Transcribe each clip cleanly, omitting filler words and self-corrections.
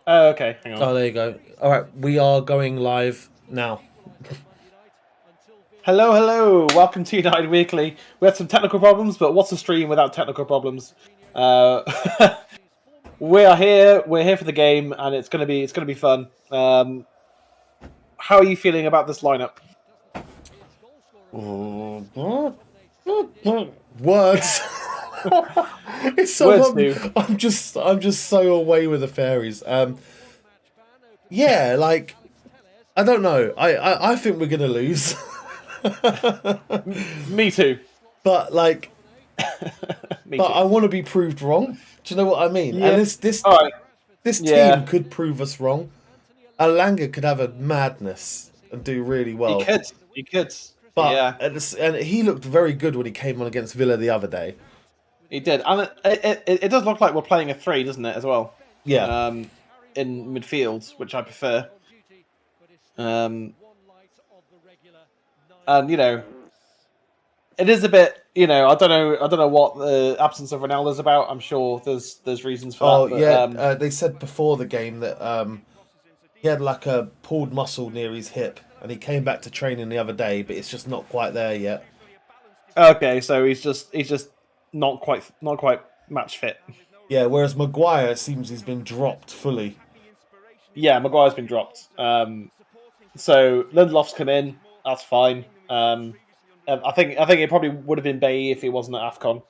Oh, okay. Hang on. Oh, there you go. All right, we are going live now. Hello, hello. Welcome to United Weekly. We had some technical problems, but what's a stream without technical problems? We are here. We're here for the game, and it's gonna be fun. How are you feeling about this lineup? Words. It's so. Words do. I'm just so away with the fairies. Yeah, like I don't know. I think we're gonna lose. Me too. But like, Me but too. I want to be proved wrong. Do you know what I mean? Yeah. And this All right. this Yeah. team could prove us wrong. Alanga could have a madness and do really well. He could. But Yeah. and he looked very good when he came on against Villa the other day. He did, and it does look like we're playing a 3, doesn't it, as well? Yeah. In midfield, which I prefer. And you know, it is a bit. You know, I don't know what the absence of Ronaldo's about. I'm sure there's reasons for that. But, yeah. They said before the game that he had like a pulled muscle near his hip, and he came back to training the other day, but it's just not quite there yet. Okay, so he's just not quite match fit. Yeah, whereas Maguire seems he's been dropped fully. Yeah, Maguire's been dropped. So Lindelof's come in. That's fine. I think it probably would have been Bailly if he wasn't at AFCON.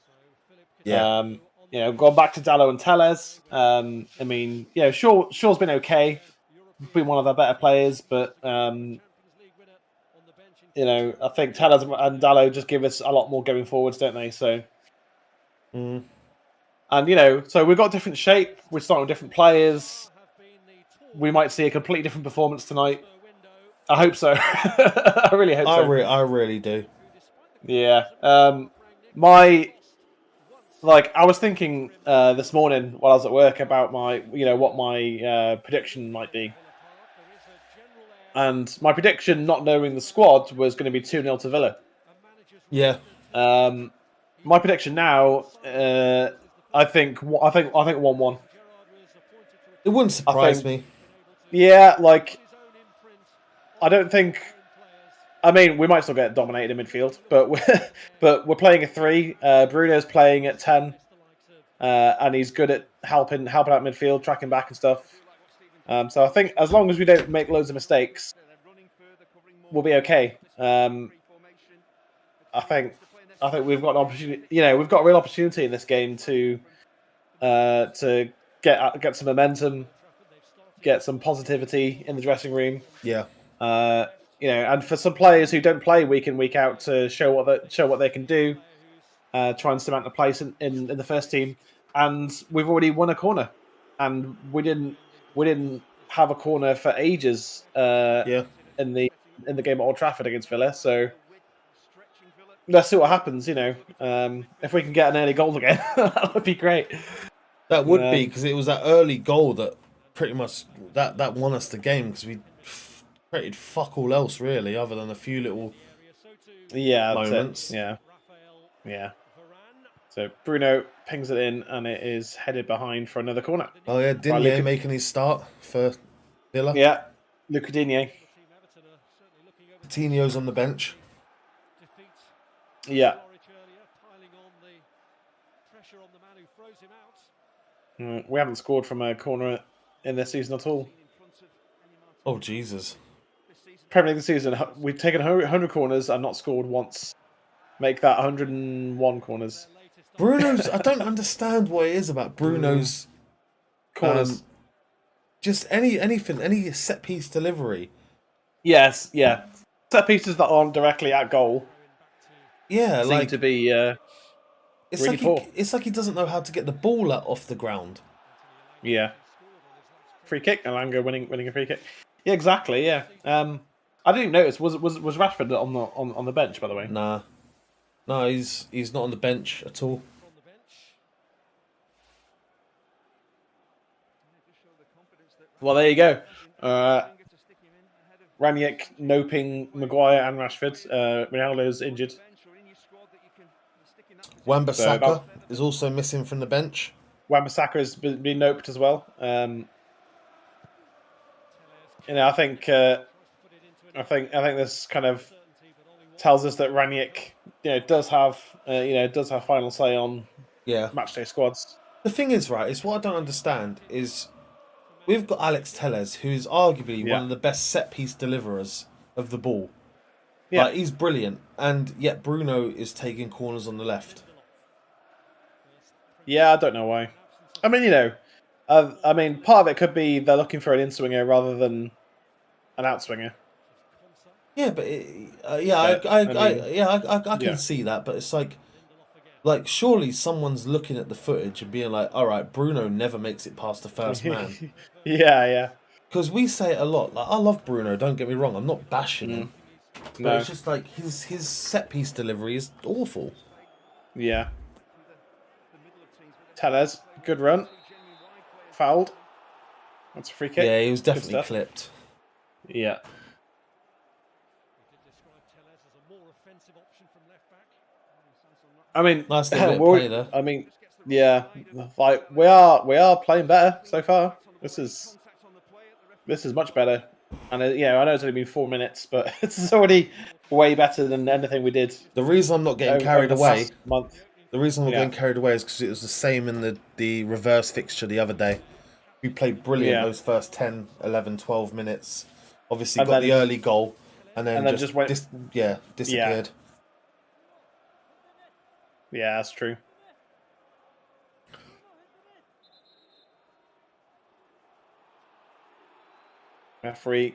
Yeah. You know, going back to Dallo and Telles. I mean, yeah, Shaw's been okay. Been one of our better players, but you know, I think Telles and Dallo just give us a lot more going forwards, don't they? So. And, you know, so we've got different shape. We're starting with different players. We might see a completely different performance tonight. I hope so. I really hope so. I really do. Yeah. I was thinking this morning while I was at work about what my prediction might be. And my prediction, not knowing the squad, was going to be 2-0 to Villa. Yeah. My prediction now, I think 1-1. It wouldn't surprise me. Yeah, like I don't think. I mean, we might still get dominated in midfield, but we're playing a 3. Bruno's playing at 10, and he's good at helping out midfield, tracking back and stuff. So I think as long as we don't make loads of mistakes, we'll be okay. I think we've got an opportunity. You know, we've got a real opportunity in this game to get some momentum, get some positivity in the dressing room. Yeah. You know, and for some players who don't play week in week out to show what they can do, try and cement a place in the first team. And we've already won a corner, and we didn't have a corner for ages. In the game at Old Trafford against Villa. So let's see what happens. You know, if we can get an early goal again, that would be great. That would be, because it was that early goal that pretty much that won us the game, because we created fuck all else really, other than a few little moments. Yeah. So Bruno pings it in, and it is headed behind for another corner. Oh yeah, Digne making his start for Villa. Yeah, Luca Digne. Coutinho's on the bench. Yeah. We haven't scored from a corner in this season at all. Oh, Jesus. Premier League this season, we've taken 100 corners and not scored once. Make that 101 corners. Bruno's... I don't understand what it is about Bruno's... corners. Just anything, any set-piece delivery. Yes, yeah. Set pieces that aren't directly at goal. Yeah, seem to be it's really poor. It's like he doesn't know how to get the ball off the ground. Yeah. Free kick, Alanga winning a free kick. Yeah, exactly. Yeah. I didn't even notice. Was Rashford on the bench, by the way? Nah. No, he's not on the bench at all. Well, there you go. Ranić, Noping, Maguire, and Rashford. Ronaldo's injured. Wan-Bissaka is also missing from the bench. Wan-Bissaka has been noped as well. I think this kind of tells us that Ranić, does have final say on matchday squads. The thing is, right, is what I don't understand is we've got Alex Telles, who's arguably one of the best set piece deliverers of the ball. Yeah, like, he's brilliant, and yet Bruno is taking corners on the left. Yeah, I don't know why. I mean, part of it could be they're looking for an in-swinger rather than an out-swinger. Yeah, but I can see that, but it's like surely someone's looking at the footage and being like, all right, Bruno never makes it past the first man. Yeah. Because we say it a lot. Like, I love Bruno. Don't get me wrong. I'm not bashing him. But it's just like his set piece delivery is awful. Yeah. Telles, good run. Fouled. That's a free kick. Yeah, he was definitely clipped. Yeah. I mean, nice play there. I mean, yeah, like we are playing better so far. This is much better, and I know it's only been 4 minutes, but it's already way better than anything we did. The reason I'm not getting carried away, month. The reason I'm not getting carried away is because it was the same in the reverse fixture the other day. We played brilliant those first 10, 11, 12 minutes. Obviously got the early goal, and then just went disappeared. Yeah, that's true. Referee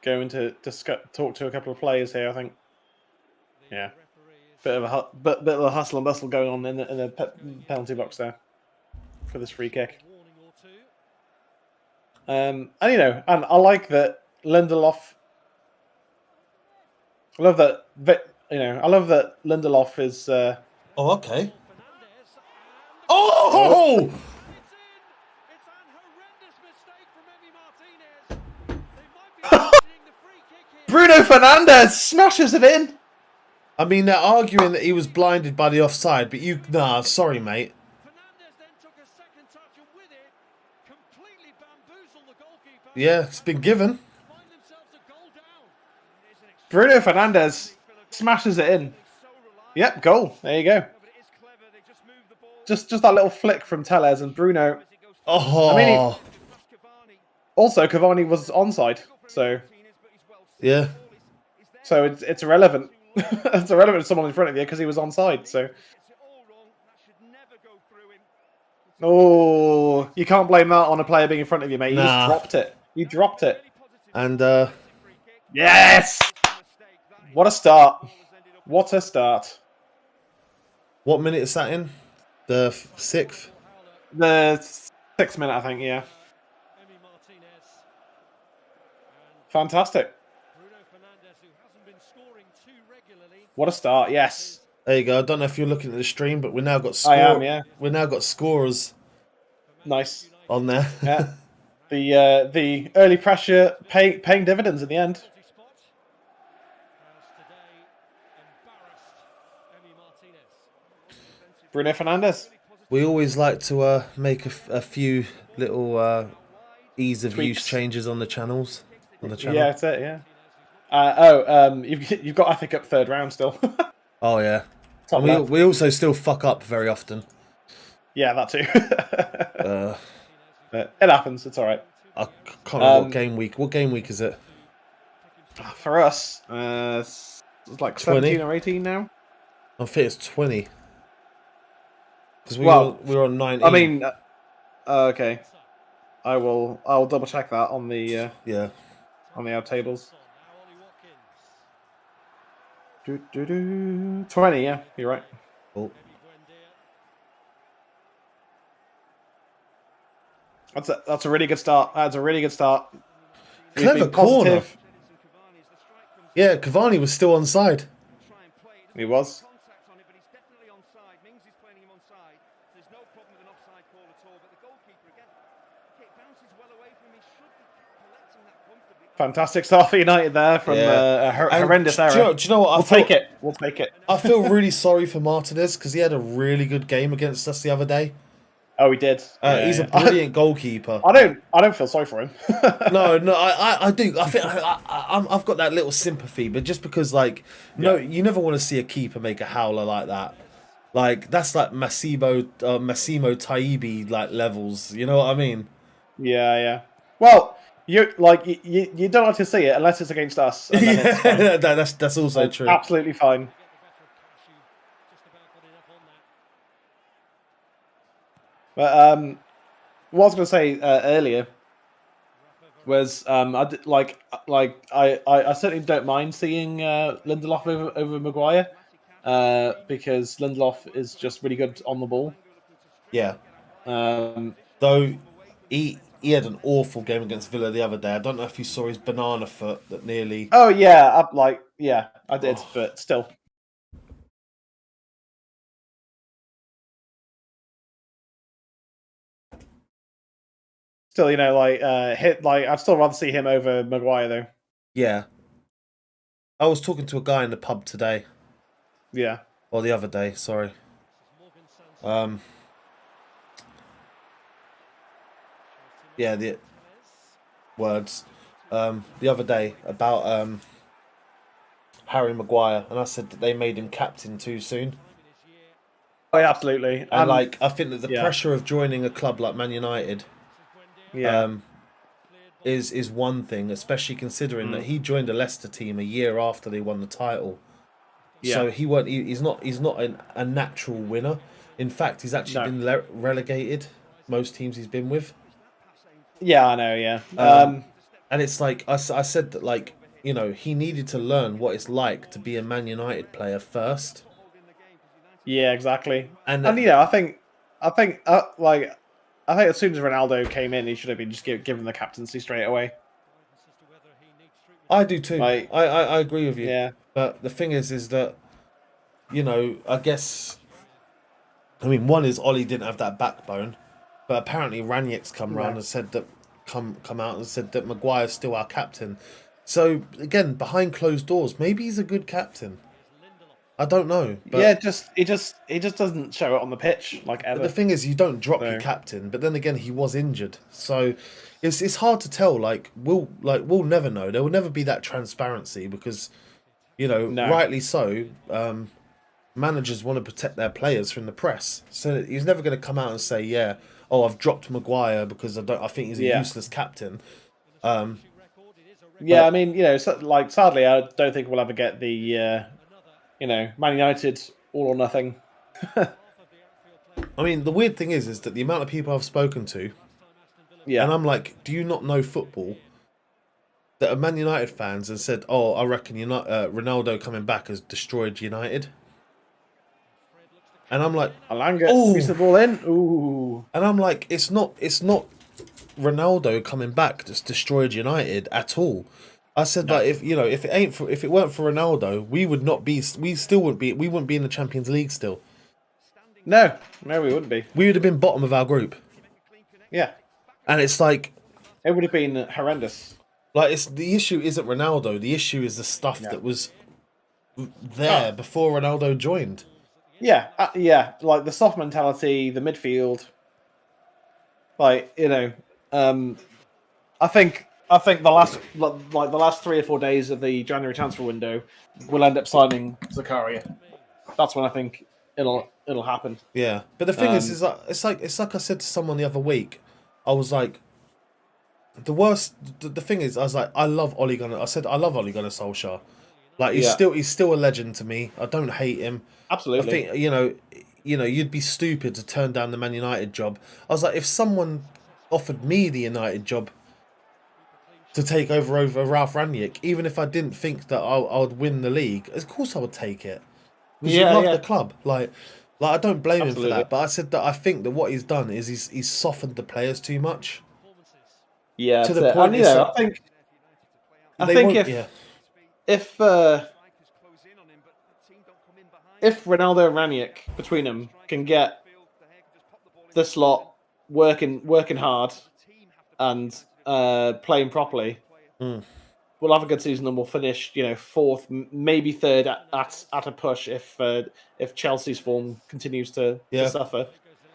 going to talk to a couple of players here, I think. Yeah, bit of a hustle and bustle going on in the penalty box there for this free kick. And I like that Lindelof. I love that Lindelof is. Oh, okay. Oh! Bruno Fernandes smashes it in. I mean, they're arguing that he was blinded by the offside, but sorry, mate. Yeah, it's been given. Bruno Fernandes smashes it in. Yep, goal. There you go. Just that little flick from Telles and Bruno. Oh. I mean, also Cavani was onside, so yeah. So it's irrelevant. It's irrelevant to someone in front of you because he was onside. So. Oh, you can't blame that on a player being in front of you, mate. You just dropped it. You dropped it. And yes! What a start. What a start. What minute is that in? The 6th? The 6th minute, I think, yeah. Fantastic. What a start, yes. There you go. I don't know if you're looking at the stream, but we now got I am, yeah. We now got scorers. Nice. On there. Yeah. The early pressure paying dividends at the end. Bruno Fernandes. We always like to make a few little ease of use changes on the channels. Yeah, that's it. Yeah. You've got Ethic up 3rd round still. Oh yeah. And we also still fuck up very often. Yeah, that too. But it happens. It's all right. I can't remember what game week is it? For us, it's like 20? 17 or 18 now. I think it's 20. Because we were on 19. I mean, okay. I'll double check that on the on the ad tables. 20, yeah, you're right. Cool. That's a really good start. That's a really good start. Clever corner. Yeah, Cavani was still onside. He was. Fantastic start for United there from a horrendous error. Do you know what? We'll take it. I feel really sorry for Martinez because he had a really good game against us the other day. Oh, he did. He's a brilliant goalkeeper. I don't feel sorry for him. No, I do. I think I've got that little sympathy, but just because, like, no, you never want to see a keeper make a howler like that. Like, that's like Massimo Taibi like levels. You know what I mean? Yeah. Well, you don't like to see it unless it's against us. And then it's fine. That's also true. Absolutely fine. But what I was going to say earlier was I certainly don't mind seeing Lindelof over Maguire because Lindelof is just really good on the ball. Yeah. Though he had an awful game against Villa the other day. I don't know if you saw his banana foot that nearly. Oh yeah, I did, but still. Still, I'd still rather see him over Maguire though. Yeah. I was talking to a guy in the pub today. Yeah. Or the other day, sorry. Yeah, the words. The other day about Harry Maguire, and I said that they made him captain too soon. Oh, yeah, absolutely. And I think that the pressure of joining a club like Man United is one thing, especially considering that he joined a Leicester team a year after they won the title. Yeah. So he's not a natural winner. In fact, he's actually been relegated most teams he's been with. Yeah, I know, yeah. And it's like I said that, like, you know, he needed to learn what it's like to be a Man United player first. Yeah, exactly. And I think as soon as Ronaldo came in, he should have been just given the captaincy straight away. I do too. I agree with you. Yeah. But the thing is that, you know, I guess, I mean, one is Ollie didn't have that backbone, but apparently Ranieri's come round and said that come out and said that Maguire's still our captain. So again, behind closed doors, maybe he's a good captain. I don't know. But yeah, he just doesn't show it on the pitch like ever. But the thing is, you don't drop your captain. But then again, he was injured, so it's hard to tell. We'll never know. There will never be that transparency because, you know, rightly so. Managers want to protect their players from the press, so he's never going to come out and say, "Yeah, oh, I've dropped Maguire because I think he's a useless captain." I mean, you know, sadly, I don't think we'll ever get the. Man United all or nothing. I mean, the weird thing is that the amount of people I've spoken to, and I'm like, do you not know football? That are Man United fans and said, oh, I reckon Ronaldo coming back has destroyed United. And I'm like, Alanga puts the ball in. Ooh. And I'm like, it's not Ronaldo coming back that's destroyed United at all. I said that if it weren't for Ronaldo, we wouldn't be in the Champions League still. No, we wouldn't be. We would have been bottom of our group. Yeah. And it's like, it would have been horrendous. Like, the issue isn't Ronaldo, the issue is the stuff that was there before Ronaldo joined. Yeah, like the soft mentality, the midfield. Like, you know, I think the last 3 or 4 days of the January transfer window, we'll end up signing Zakaria. That's when I think it'll happen. Yeah, but the thing is like it's like I said to someone the other week. I was like, the thing is, I was like, I love Ole Gunnar. I said I love Ole Gunnar Solskjaer. Like he's still a legend to me. I don't hate him. Absolutely. I think you know you'd be stupid to turn down the Man United job. I was like, if someone offered me the United job to take over Ralph Rangnick, even if I didn't think that I would win the league, of course I would take it. Because you love the club. Like I don't blame him for that. But I said that I think that what he's done is he's softened the players too much. Yeah, to the point. I think if Ronaldo and Ranieric between them can get this lot working hard and playing properly, we'll have a good season and we'll finish, fourth, maybe third at a push if Chelsea's form continues to suffer.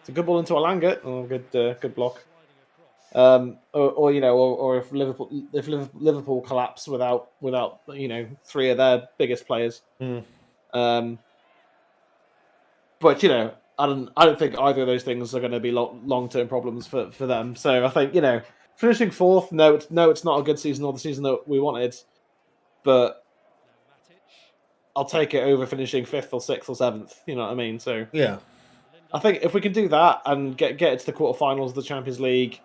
It's a good ball into Alanga. Oh, good block. Or if Liverpool collapse without three of their biggest players. But I don't think either of those things are going to be long-term problems for them. So I think finishing fourth. No, it's not a good season or the season that we wanted, but I'll take it over finishing fifth or sixth or seventh. You know what I mean? So yeah, I think if we can do that and get it to the quarterfinals of the Champions League,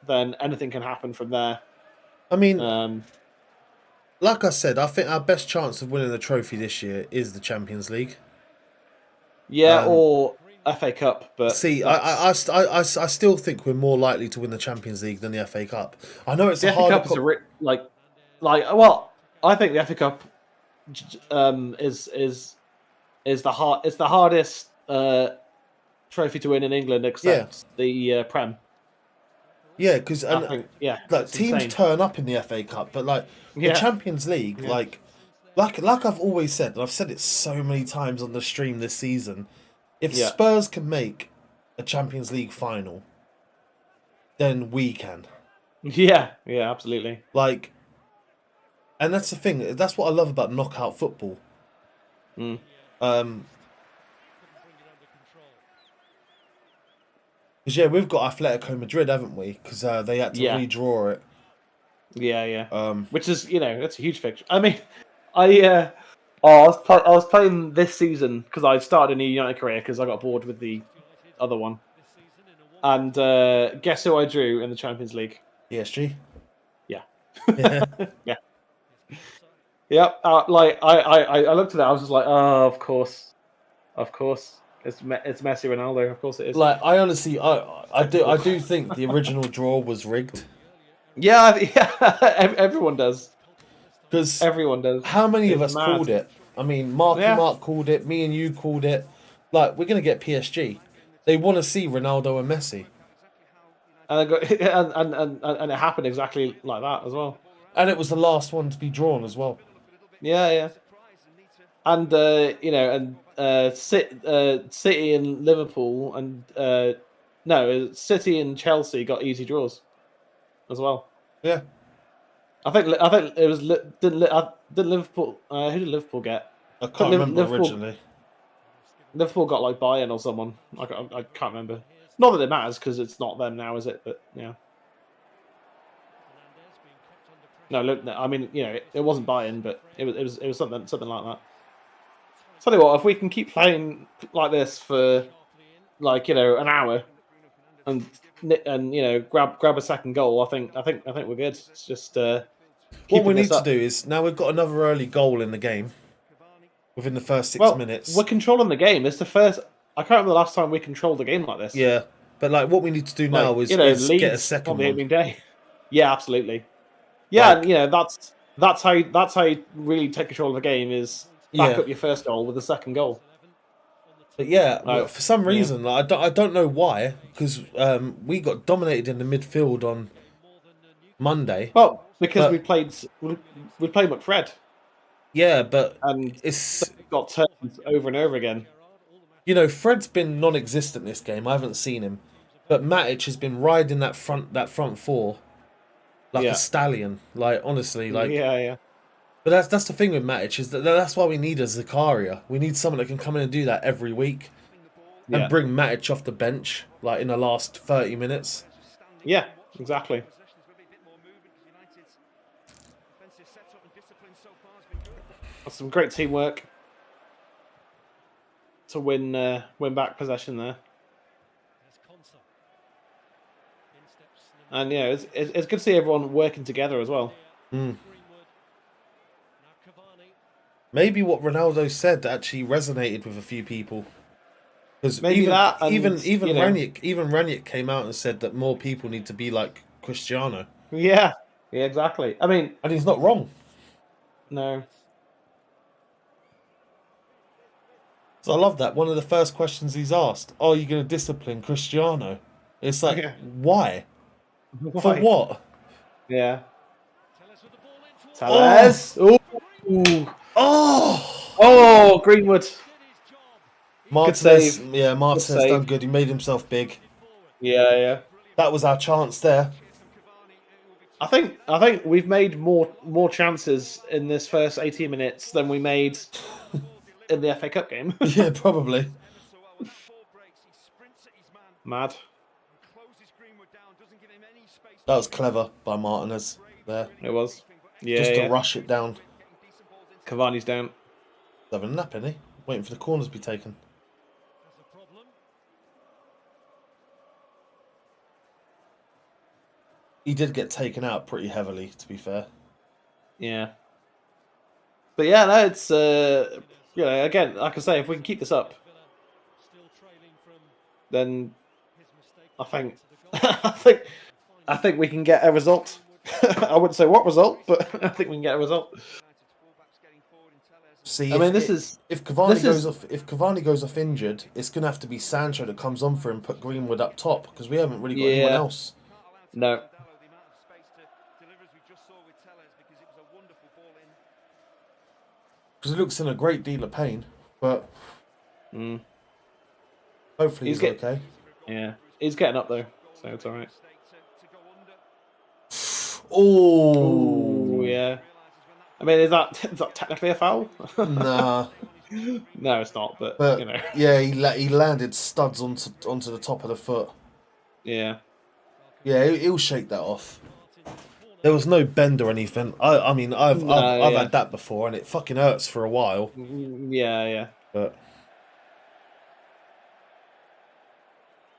then anything can happen from there. I mean, like I said, I think our best chance of winning the trophy this year is the Champions League. Yeah, or FA Cup. But see, I still think we're more likely to win the Champions League than the FA Cup. I know it's the a FA Cup is I think the FA Cup is the hardest trophy to win in England except the Prem. Yeah, because teams insane. turn up in the FA Cup, but the Champions League, like I've always said, and I've said it so many times on the stream this season, if Spurs can make a Champions League final, then we can. Yeah, absolutely. And that's the thing. That's what I love about knockout football. Because we've got Atletico Madrid, haven't we? Because they had to redraw it. Yeah. Which is that's a huge fixture. I mean, I was playing this season because I started a new United career because I got bored with the other one. And guess who I drew in the Champions League? PSG. Yeah. Yeah. Yep. I looked at it. I was just like, oh, of course. It's Messi, Ronaldo. Of course it is. I honestly, I do think the original draw was rigged. Yeah. Everyone does. Because everyone does. How many of us called it? I mean, Mark called it. Me and you called it. We're gonna get PSG. They want to see Ronaldo and Messi. And it happened exactly like that as well. And it was the last one to be drawn as well. Yeah. And City and Liverpool and City and Chelsea got easy draws as well. Yeah. I think it was did Liverpool. Who did Liverpool get? I can't remember originally. Liverpool got Bayern or someone. I can't remember. Not that it matters because it's not them now, is it? But yeah. No, I mean it wasn't Bayern, but it was something like that. Tell you what, if we can keep playing like this for an hour, and grab a second goal, I think we're good. It's just what we need to do is now we've got another early goal in the game within the first 6 minutes. We're controlling the game. It's the first. I can't remember the last time we controlled the game like this. Yeah, but what we need to do now is get a second one. On day. Yeah, absolutely. Yeah, and that's how you really take control of the game is back up your first goal with the second goal. But for some reason, I don't know why, because we got dominated in the midfield on Monday. Well, because we played McFred. Yeah, but it's got turns over and over again. Fred's been non-existent this game. I haven't seen him, but Matic has been riding that front four like a stallion. Honestly, yeah. But that's the thing with Matic is that's why we need a Zakaria. We need someone that can come in and do that every week, and bring Matic off the bench in the last 30 minutes. Yeah, exactly. That's some great teamwork to win back possession there. And it's good to see everyone working together as well. Maybe what Ronaldo said actually resonated with a few people. Because even Ranić came out and said that more people need to be like Cristiano. Yeah, exactly. I mean, and he's not wrong. No. So I love that. One of the first questions he's asked, "Are you going to discipline Cristiano?" It's why? For what? Yeah. Tellez. Oh, Oh, Greenwood. Martinez, save. yeah, Good Martinez save. done good. He made himself big. Yeah. That was our chance there. I think we've made more chances in this first 18 minutes than we made in the FA Cup game. Yeah, probably. Mad. That was clever by Martinez there. It was. Yeah. Just to rush it down. Cavani's down. He's having a nap, isn't he? Waiting for the corners to be taken. He did get taken out pretty heavily, to be fair. Yeah. But yeah, no, it's again, like I say, if we can keep this up, then I think I think we can get a result. I wouldn't say what result, but I think we can get a result. See, I mean, if Cavani goes off injured, it's gonna have to be Sancho that comes on for him, put Greenwood up top because we haven't really got anyone else. No. Because he looks in a great deal of pain, but hopefully he's okay. Yeah, he's getting up though, so it's all right. Oh, yeah. I mean, is that technically a foul? Nah. No, it's not. But you know. Yeah, he landed studs onto the top of the foot. Yeah. Yeah, he'll shake that off. There was no bend or anything. I mean, I've had that before, and it fucking hurts for a while. Yeah. But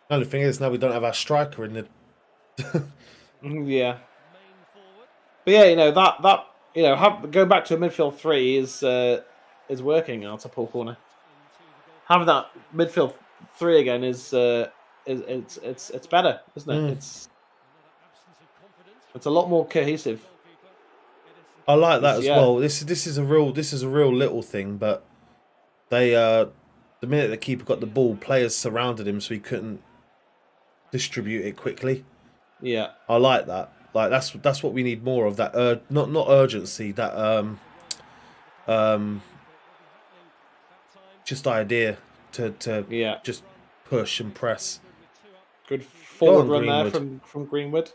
the only thing is, now we don't have our striker in the. Yeah. But yeah, you know that going back to a midfield three is working out to Paul Corner. Having that midfield three again is it's better, isn't it? It's a lot more cohesive. I like that as well. This is a real little thing, but they the minute the keeper got the ball, players surrounded him so he couldn't distribute it quickly. Yeah, I like that. Like that's what we need more of. That not urgency. That just idea to just push and press. Good forward run there from Greenwood.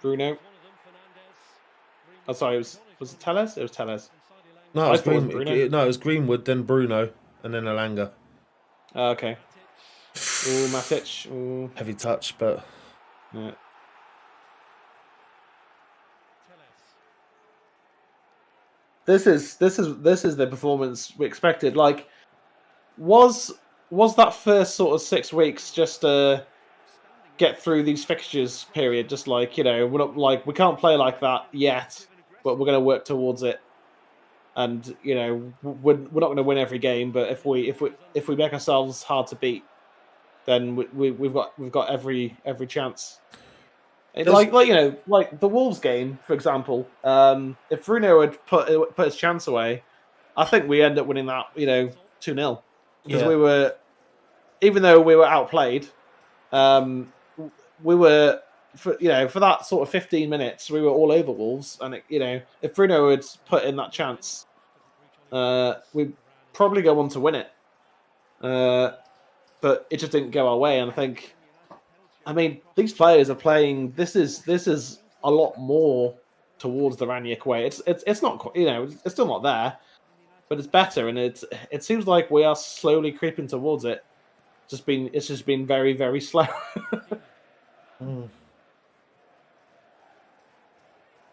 Bruno. Oh, sorry, was it Telles? It was Telles. No, it was Greenwood, then Bruno, and then Elanga. Okay. Ooh, Matic. Ooh. Heavy touch, but yeah. This is the performance we expected. Like, was that first sort of 6 weeks just get through these fixtures period, just like, we're not like, we can't play like that yet, but we're going to work towards it. And we're not going to win every game, but if we make ourselves hard to beat, then we've got every chance. Like the Wolves game, for example. If Bruno had put his chance away, I think we end up winning that 2-0 because we were, even though we were outplayed. We were for that sort of 15 minutes, we were all over Wolves, and if Bruno had put in that chance, we'd probably go on to win it. But it just didn't go our way, and I mean, these players are playing. This is a lot more towards the Ranić way. It's not it's still not there, but it's better, and it seems like we are slowly creeping towards it. It's just been very, very slow.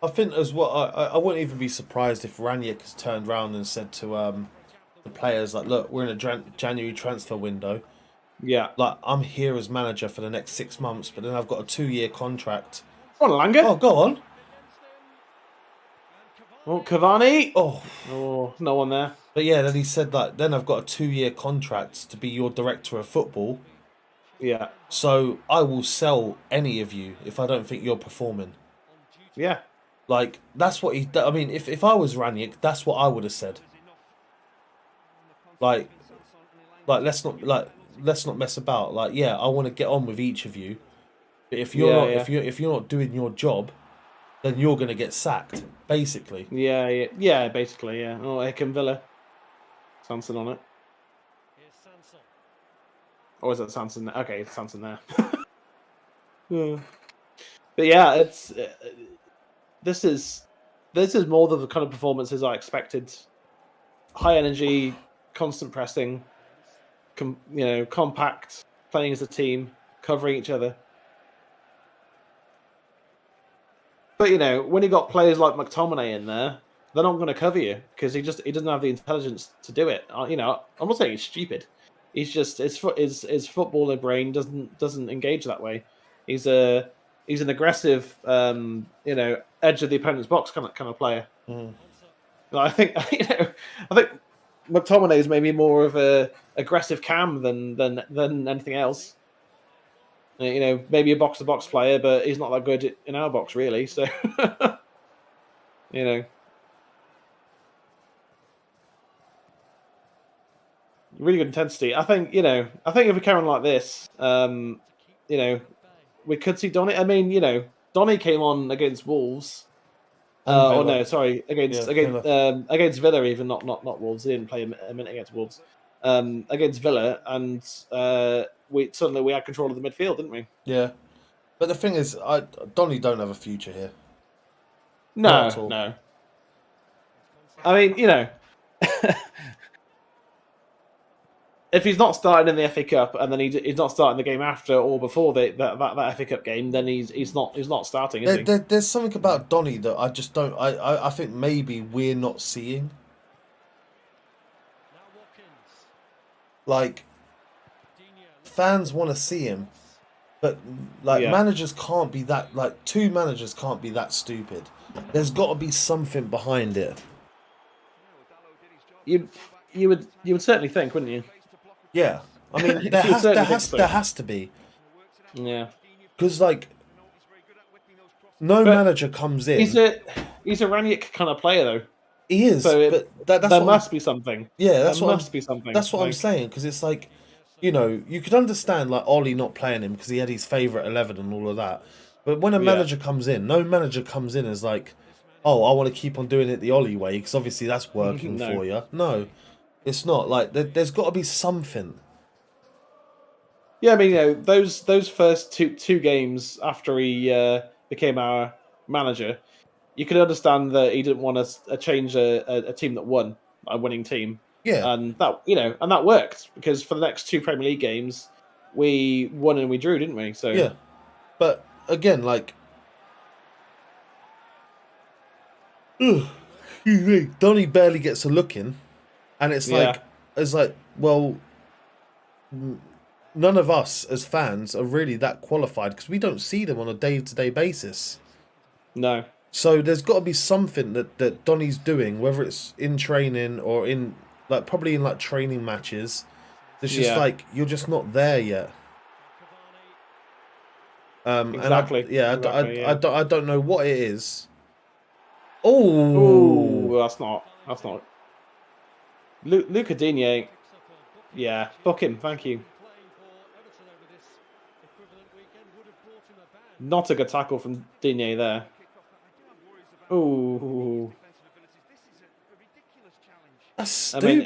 I think as well. I wouldn't even be surprised if Ranić has turned around and said to the players, like, "Look, we're in a January transfer window. Yeah, like, I'm here as manager for the next 6 months, but then I've got a 2-year contract." Come on, Langer. Oh, go on. Oh, Cavani. Oh, no one there. But yeah, then he said that. Then I've got a 2-year contract to be your director of football. Yeah. So I will sell any of you if I don't think you're performing. Yeah. Like, that's what he... I mean, if I was Ranić, that's what I would have said. Like let's not mess about. Like, yeah, I want to get on with each of you. But if you're if you're not doing your job, then you're going to get sacked, basically. Yeah, basically, yeah. Oh, Villa. Sanson on it. Or is it Sanson? Okay, it's Sanson there. Yeah. But yeah, it's this is more than the kind of performances I expected. High energy, constant pressing, compact, playing as a team, covering each other. But when you got players like McTominay in there, they're not going to cover you because he doesn't have the intelligence to do it. I'm not saying he's stupid. He's just his footballer brain doesn't engage that way. He's an aggressive, edge of the opponent's box kind of player. Mm. I think McTominay is maybe more of a aggressive cam than anything else. Maybe a box-to-box player, but he's not that good in our box, really. So, really good intensity. I think if we carry on like this, we could see Donny. I mean, Donny came on against Wolves. Against Villa, even not Wolves. He didn't play a minute against Wolves. Against Villa, and we had control of the midfield, didn't we? Yeah, but the thing is, Donny don't have a future here. No. I mean, if he's not starting in the FA Cup and then he's not starting the game after or before that FA Cup game, then he's not starting. Is he? There's something about Donny that I just don't. I think maybe we're not seeing. Like, fans want to see him, but managers can't be that. Like, two managers can't be that stupid. There's got to be something behind it. You would certainly think, wouldn't you? Yeah, I mean there has to be. Yeah, because no manager comes in. He's a Ranić kind of player though. He is, so there must be something. Yeah, there must be something. That's what I'm saying, because it's you could understand Ollie not playing him because he had his favourite 11 and all of that. But when a manager comes in, no manager comes in as oh, I want to keep on doing it the Ollie way because obviously that's working for you. No, it's not. There's got to be something. Yeah, I mean, those first two games after he became our manager, you could understand that he didn't want to change a team that won, a winning team. Yeah, and that worked because for the next two Premier League games, we won and we drew, didn't we? So yeah, but again, Donny barely gets a look in, and it's well, none of us as fans are really that qualified because we don't see them on a day-to-day basis. No. So there's got to be something that Donny's doing, whether it's in training or in probably in training matches. It's just you're just not there yet. Exactly. And I don't know what it is. Oh, that's not. Luca Digne. Yeah, book him. Thank you. Not a good tackle from Digne there. Ooh. That's stupid. I mean,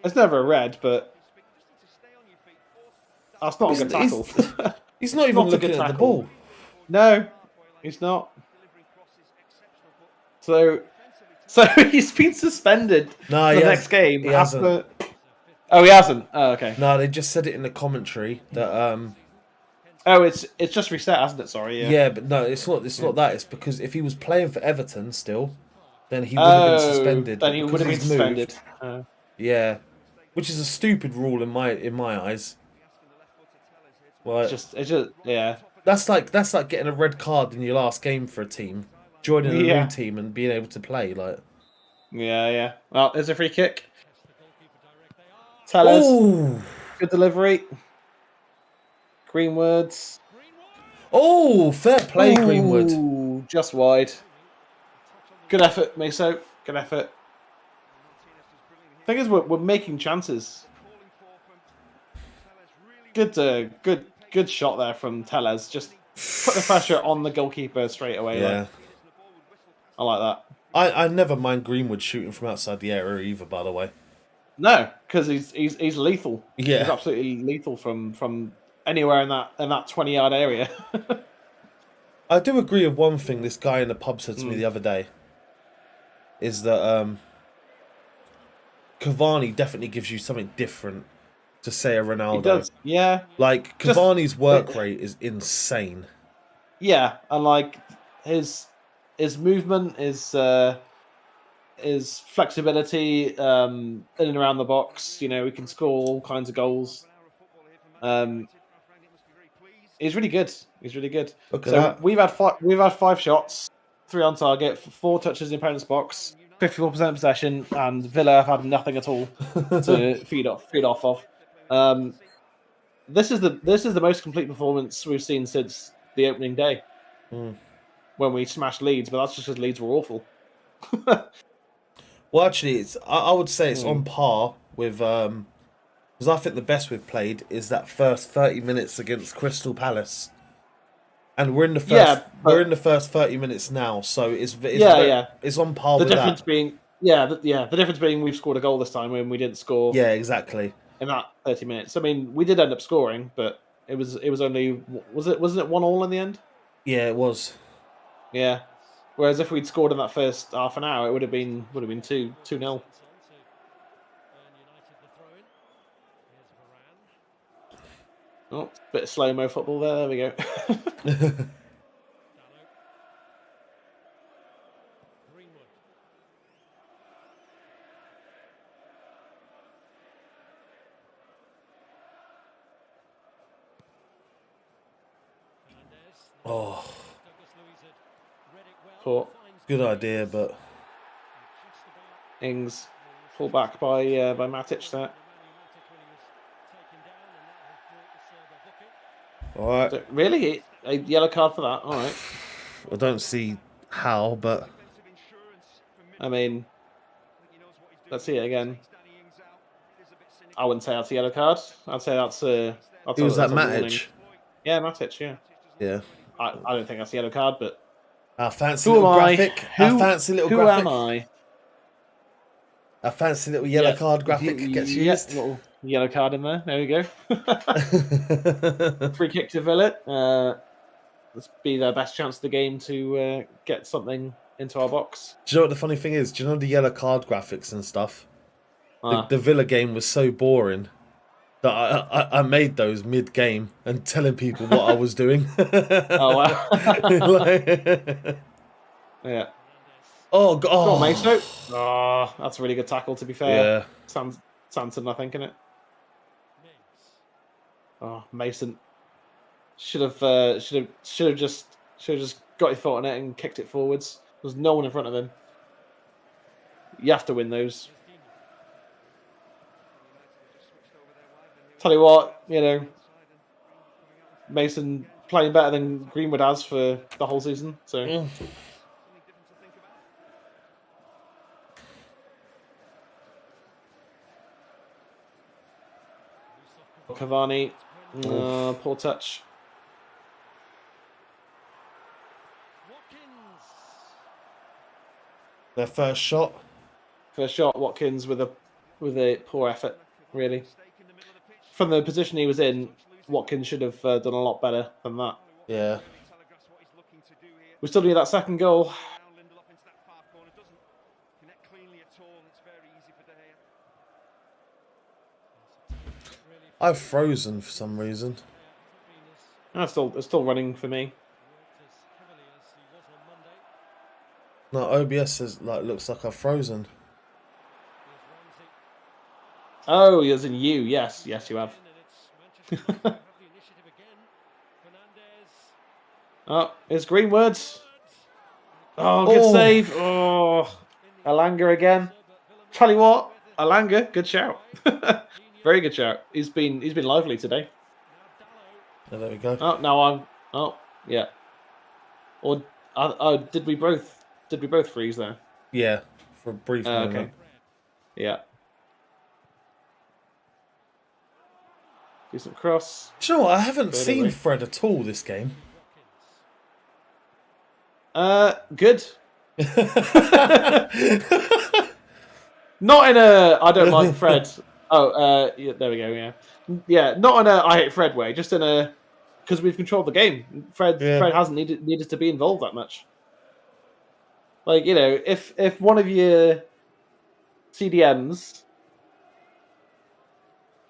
it's never a red, but that's not a good tackle. He's not even looking at the ball. No, he's not. So he's been suspended for the next game. He hasn't. Oh, he hasn't. Oh, okay. No, they just said it in the commentary that. Oh, it's just reset, hasn't it? Sorry. Yeah. Yeah, but no, it's not. It's not that. It's because if he was playing for Everton still, then he would have been suspended. Then he would have been suspended. Yeah, which is a stupid rule in my eyes. Well, it's just yeah. That's like getting a red card in your last game for a team, joining a new team and being able to play Yeah. Well, there's a free kick. Tellers. Good delivery. Greenwood's. Oh, fair play, Greenwood. Just wide. Good effort, Meso. Good effort. Thing is, we're making chances. Good shot there from Tellez. Just put the pressure on the goalkeeper straight away. Yeah. I like that. I never mind Greenwood shooting from outside the area either, by the way. No, because he's lethal. Yeah. He's absolutely lethal from anywhere in that 20-yard area. I do agree with one thing this guy in the pub said to me the other day. Is that Cavani definitely gives you something different to say a Ronaldo. He does, yeah. Like Cavani's work rate is insane. Yeah, and like his movement, his flexibility in and around the box. You know, he can score all kinds of goals. He's really good. He's really good. So we've had 5 shots, 3 on target, 4 touches in opponent's box, 54% possession, and Villa have had nothing at all to feed off of. This is the most complete performance we've seen since the opening day, when we smashed Leeds. But that's just because Leeds were awful. Well, actually, I would say it's on par with because I think the best we've played is that first 30 minutes against Crystal Palace, and we're in the first 30 minutes now, so it's on par with that. The difference being we've scored a goal this time when we didn't score. Yeah, exactly. In that 30 minutes, I mean, we did end up scoring, but it was only wasn't it 1-1 in the end? Yeah, it was. Yeah. Whereas if we'd scored in that first half an hour, it would have been 2-0. Oh, bit of slow-mo football there. There we go. Oh, good idea, but Ings pulled back by Matic there. All right. So, really, a yellow card for that? All right. I don't see how, but I mean, let's see it again. I wouldn't say that's a yellow card. I'd say that's a. Who was that, Matic? Yeah, Matic. Yeah. Yeah. I don't think that's a yellow card, but our fancy little graphic. Our fancy little graphic. Who am I? A fancy little yellow card graphic gets used. Little yellow card in there. There we go. Free kick to Villa. Let's be their best chance of the game to get something into our box. Do you know what the funny thing is? Do you know the yellow card graphics and stuff? The Villa game was so boring that I made those mid-game and telling people what I was doing. Oh, wow. Yeah. Oh, God. Go on, Mason. Oh, that's a really good tackle, to be fair. Yeah. Sanson, I think, innit? Oh, Mason should have just got his foot on it and kicked it forwards. There's no one in front of him. You have to win those. Tell you what, you know, Mason playing better than Greenwood has for the whole season. So. Cavani, poor touch. Their first shot. Watkins with a poor effort, really. From the position he was in, Watkins should have done a lot better than that. Yeah. We still need that second goal. I've frozen for some reason. It's still running for me. No, OBS says looks like I've frozen. Oh, as in you. Yes, you have. Oh, it's Greenwood. Oh, good save. Oh, Alanga again. Tell you what, Alanga, good shout. Very good shout. He's been lively today. Oh, there we go. Oh, now oh, yeah. Or did we both freeze there? Yeah, for a brief moment. Okay. Yeah. Decent cross. Do you know what? I haven't seen Fred at all this game. Good. Not in a I don't like Fred. Yeah, there we go. Yeah. Not in a I hate Fred way. Just in a because we've controlled the game. Fred hasn't needed to be involved that much. Like if one of your CDMs,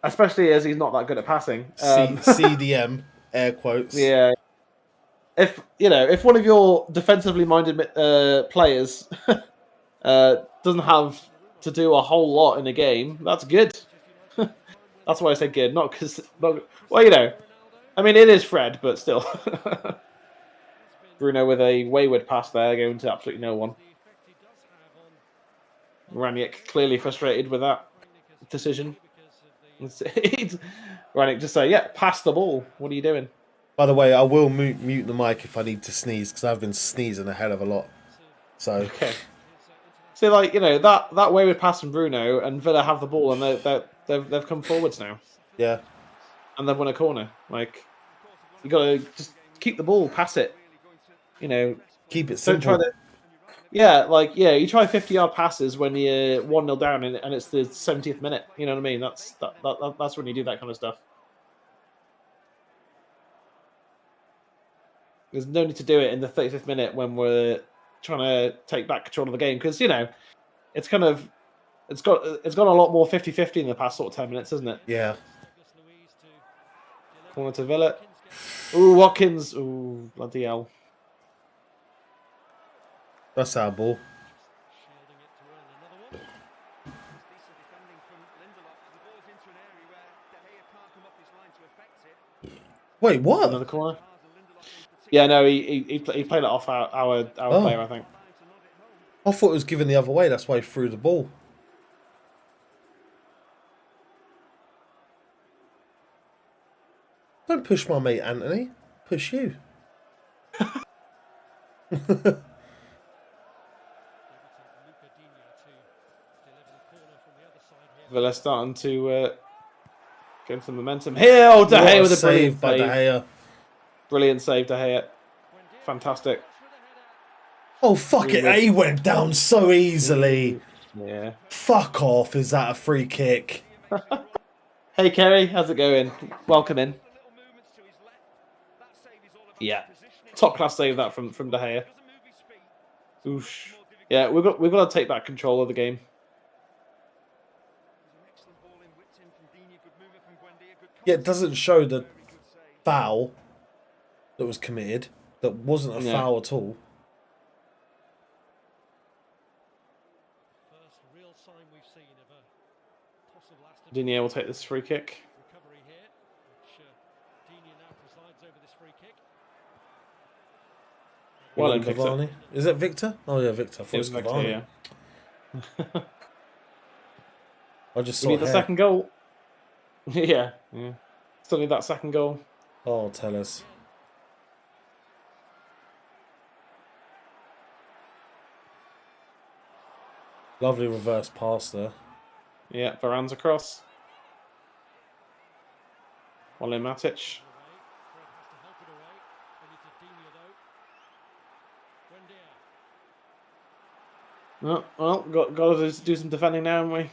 especially as he's not that good at passing, CDM air quotes. Yeah. If one of your defensively minded players doesn't have to do a whole lot in a game, that's good. That's why I say good, not because... Well, I mean, it is Fred, but still. Bruno with a wayward pass there, going to absolutely no one. Ranić clearly frustrated with that decision. Ranić just say, yeah, pass the ball. What are you doing? By the way, I will mute the mic if I need to sneeze, because I've been sneezing a hell of a lot. So... Okay. So, that wayward pass from Bruno, and Villa have the ball, and they've come forwards now. Yeah. And they've won a corner. Like, you got to just keep the ball, pass it. Keep it simple. Don't try to... Yeah, you try 50-yard passes when you're 1-0 down and it's the 70th minute. You know what I mean? That's when you do that kind of stuff. There's no need to do it in the 35th minute when we're trying to take back control of the game, because it's gone a lot more 50-50 in the past sort of 10 minutes, isn't it? Yeah. Corner to Villa. Ooh, Watkins. Ooh, bloody hell. That's our ball. Wait, what? Another corner. Yeah, no, he played it off our player, I think. I thought it was given the other way. That's why he threw the ball. Don't push my mate, Anthony. Push you. Villa starting to get some momentum here. Oh, De Gea with a brilliant save by De Gea. Brilliant save, De Gea. Fantastic. Oh, fuck it. He went down so easily. Yeah. Fuck off. Is that a free kick? Hey, Kerry. How's it going? Welcome in. Yeah. Top class save that from De Gea. Oosh. Yeah, we've got to take back control of the game. Yeah, it doesn't show the foul that was committed. That wasn't a foul at all. Digne will take this free kick. Well, Victor. Is it Victor? Oh yeah, Victor. I thought it was Victor, yeah. I just saw we need the second goal. yeah. Still need that second goal. Oh, tell us. Lovely reverse pass there. Yeah, Varane's across. Well in Matic. Oh, well, got to do some defending now, haven't we?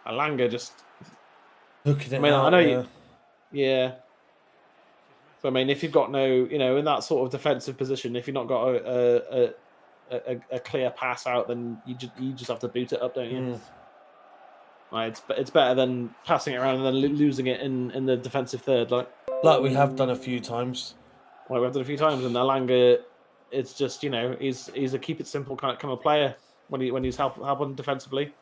Alanga just looking at. I know you. Yeah. So I mean, if you've got no, in that sort of defensive position, if you've not got a clear pass out, then you just have to boot it up, don't you? Right, it's better than passing it around and then losing it in the defensive third, like we have done a few times. Like we've done a few times, and Alanga, it's just he's a keep it simple kind of player when he's helping defensively.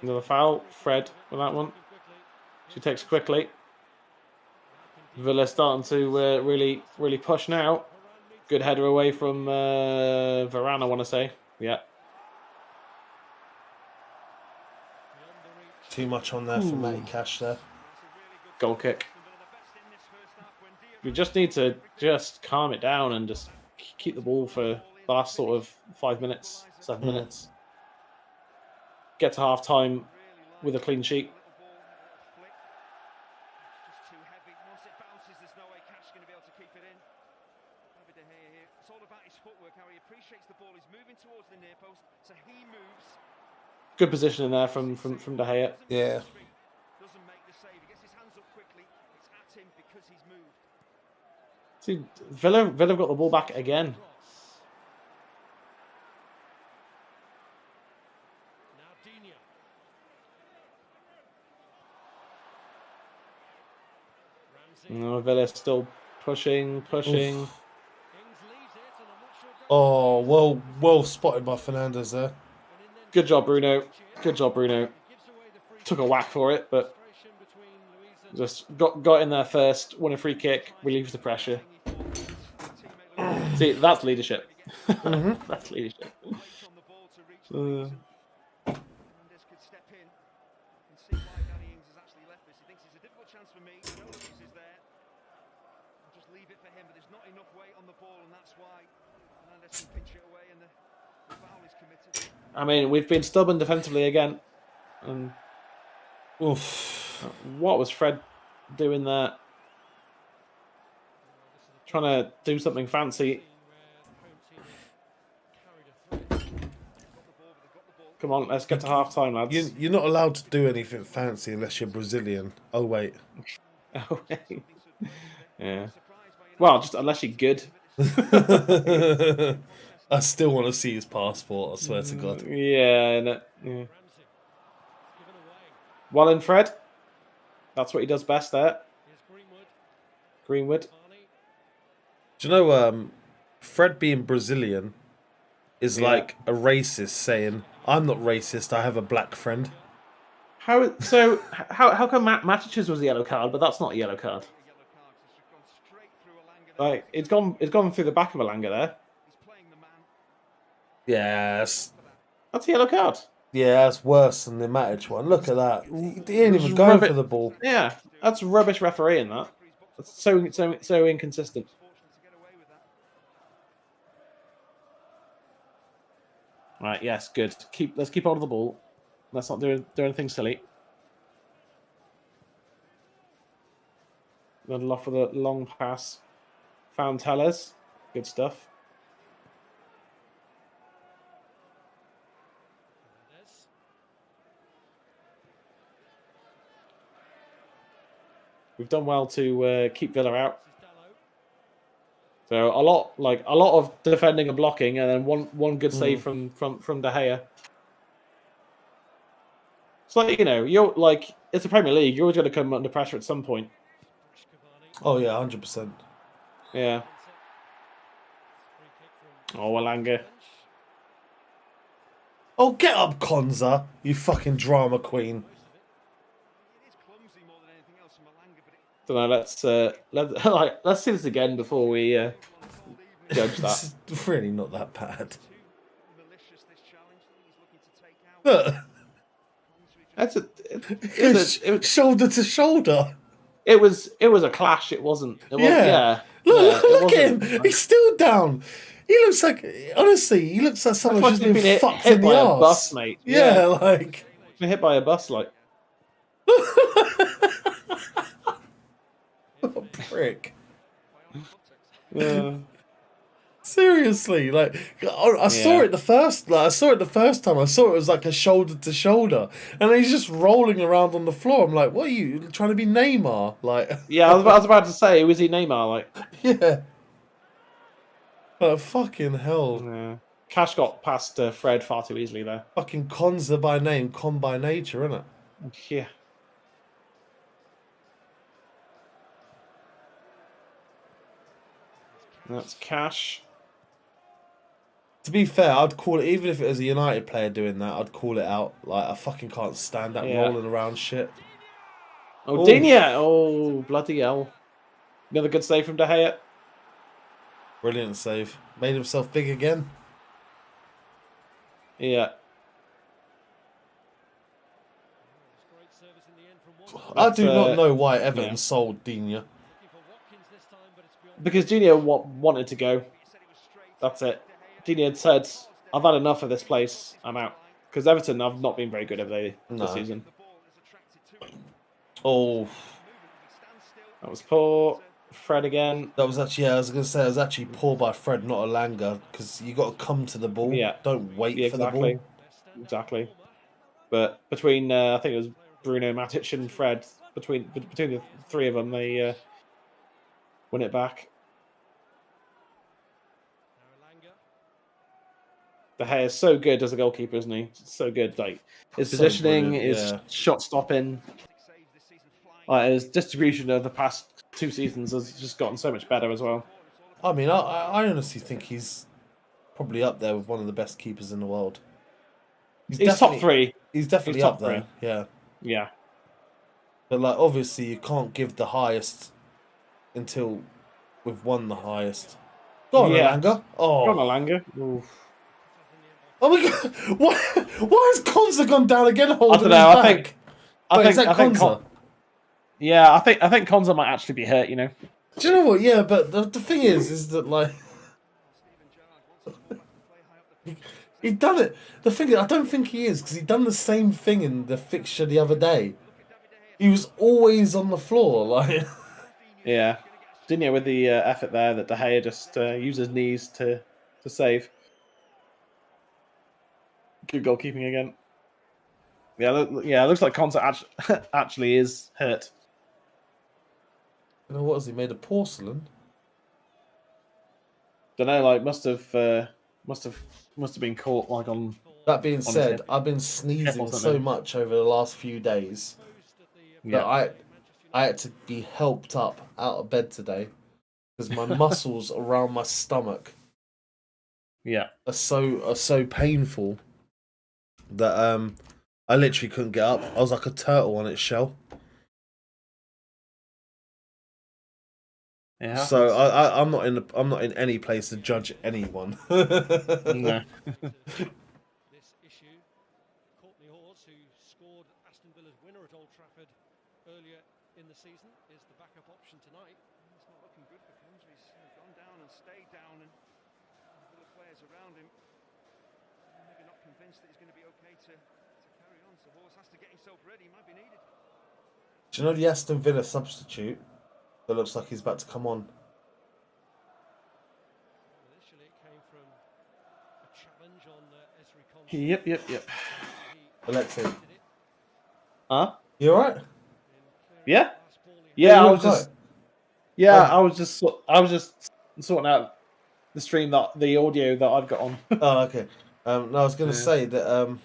Another foul, Fred with that one. She takes quickly. Villa starting to really push now. Good header away from Varane, I want to say. Yeah. Too much on there for Matty Cash there. Goal kick. We just need to just calm it down and just keep the ball for the last sort of 5 minutes, 7 minutes. Get to half time with a clean sheet. Good position in there from De Gea. Yeah. See, Villa got the ball back again. No, Villa still pushing. Oof. Oh, well spotted by Fernandes there. Good job, Bruno. Good job, Bruno. Took a whack for it, but just got in there first. Won a free kick. Relieves the pressure. See, that's leadership. That's leadership. I mean, we've been stubborn defensively again. Oof. What was Fred doing there? Trying to do something fancy. Come on, let's get to half time, lads. You're not allowed to do anything fancy unless you're Brazilian. Oh, wait. Oh, wait. Yeah. Well, just unless you're good. I still want to see his passport, I swear to God. Yeah, no, yeah. Well in Fred. That's what he does best there. Greenwood. Do you know, Fred being Brazilian is like a racist saying, I'm not racist, I have a black friend. How come Matic's was a yellow card, but that's not a yellow card? Like, it's gone through the back of Alanga there. Yes. That's a yellow card. Yeah, that's worse than the Matic one. Look at that. He ain't even going for the ball. Yeah, that's rubbish refereeing, that. That's so inconsistent. Right, yes, good. Let's keep hold of the ball. Let's not do anything silly. Then off with a long pass. Found Tellers. Good stuff. We've done well to keep Villa out. So a lot of defending and blocking, and then one good save from De Gea. It's like, you're like, it's the Premier League. You're always going to come under pressure at some point. Oh yeah, 100%. Yeah. Oh, Alanga. Oh, get up, Konza, you fucking drama queen. Don't know. Let's see this again before we judge that. It's really not that bad. Look. It's shoulder to shoulder. It was a clash. It wasn't. Yeah. Look at him. He's still down. He looks like, honestly, he looks like someone's just been fucked in the by arse. A bus, mate. Yeah, like been hit by a bus, like. What a prick. Yeah. Seriously, like I saw it the first. I saw it the first time. I saw it was like a shoulder to shoulder, and he's just rolling around on the floor. I'm like, what are you trying to be, Neymar? Like, yeah, I was about to say, was he Neymar? Like, yeah. But fucking hell. Yeah. Cash got past Fred far too easily there. Fucking Konza by name, con by nature, isn't it? Yeah. That's Cash. To be fair, I'd call it, even if it was a United player doing that, I'd call it out. Like, I fucking can't stand that rolling around shit. Oh, Digne! Oh, bloody hell. Another good save from De Gea. Brilliant save. Made himself big again. Yeah. I do not know why Everton sold Digne. because Gino wanted to go. That's it. Gino had said, "I've had enough of this place. I'm out." Because Everton have not been very good have they this season. Oh, that was poor. Fred again. That was actually, I was going to say, it was actually poor by Fred, not Alanga, because you got to come to the ball. Yeah. Don't wait for the ball. Exactly. But between, I think it was Bruno, Matic, and Fred, between the three of them, they win it back. De Gea is so good as a goalkeeper, isn't he? So good. Like his positioning, his shot stopping, his distribution of the past 2 seasons has just gotten so much better as well. I mean, I honestly think he's probably up there with one of the best keepers in the world. He's top 3. He's definitely up there. 3. Yeah. Yeah. But like, obviously, you can't give the highest until we've won the highest. Go on, Alanga. Oh, go on, Alanga. Oof. Oh my god! Why has Konza gone down again? I don't know. I think Konza. Yeah, I think Konza might actually be hurt. You know. Do you know what? Yeah, but the thing is that like he's done it. The thing is, I don't think he is because he done the same thing in the fixture the other day. He was always on the floor, like. Yeah, didn't you? With the effort there, that De Gea just used his knees to save. Good goalkeeping again. Yeah, it looks like Konza actually is hurt. You know, what has he made of porcelain? Don't know. Like must have been caught like on. That being said, I've been sneezing so much over the last few days that I had to be helped up out of bed today because my muscles around my stomach are so painful that I literally couldn't get up. I was like a turtle on its shell. Yeah. So I'm not in any place to judge anyone. No. Earlier in the season is the backup option tonight. It's not looking good for Konza. He's gone down and stayed down, and the players around him maybe not convinced that he's going to be okay to carry on. So Horse has to get himself ready. He might be needed. Do you know the Aston Villa substitute that looks like he's about to come on? Initially, it came from a challenge on Esri Konza. Yep. Alexi. Huh? You alright? Yeah. Yeah, I was just sorting out the stream the audio that I've got on. Oh, okay. No, I was going to say that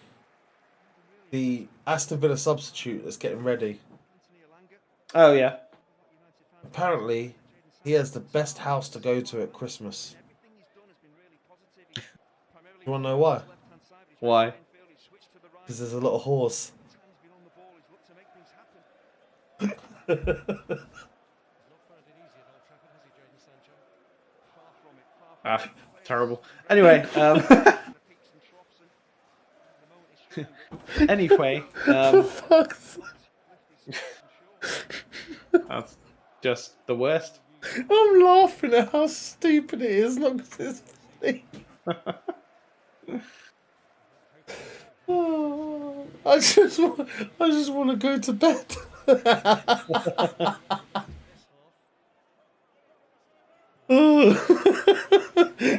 the Aston Villa substitute that's getting ready. Oh yeah. Apparently, he has the best house to go to at Christmas. You want to know why? Why? Because there's a lot of horse. Terrible. Anyway, that's just the worst. I'm laughing at how stupid it is, not because it's funny. Oh, I just want to go to bed.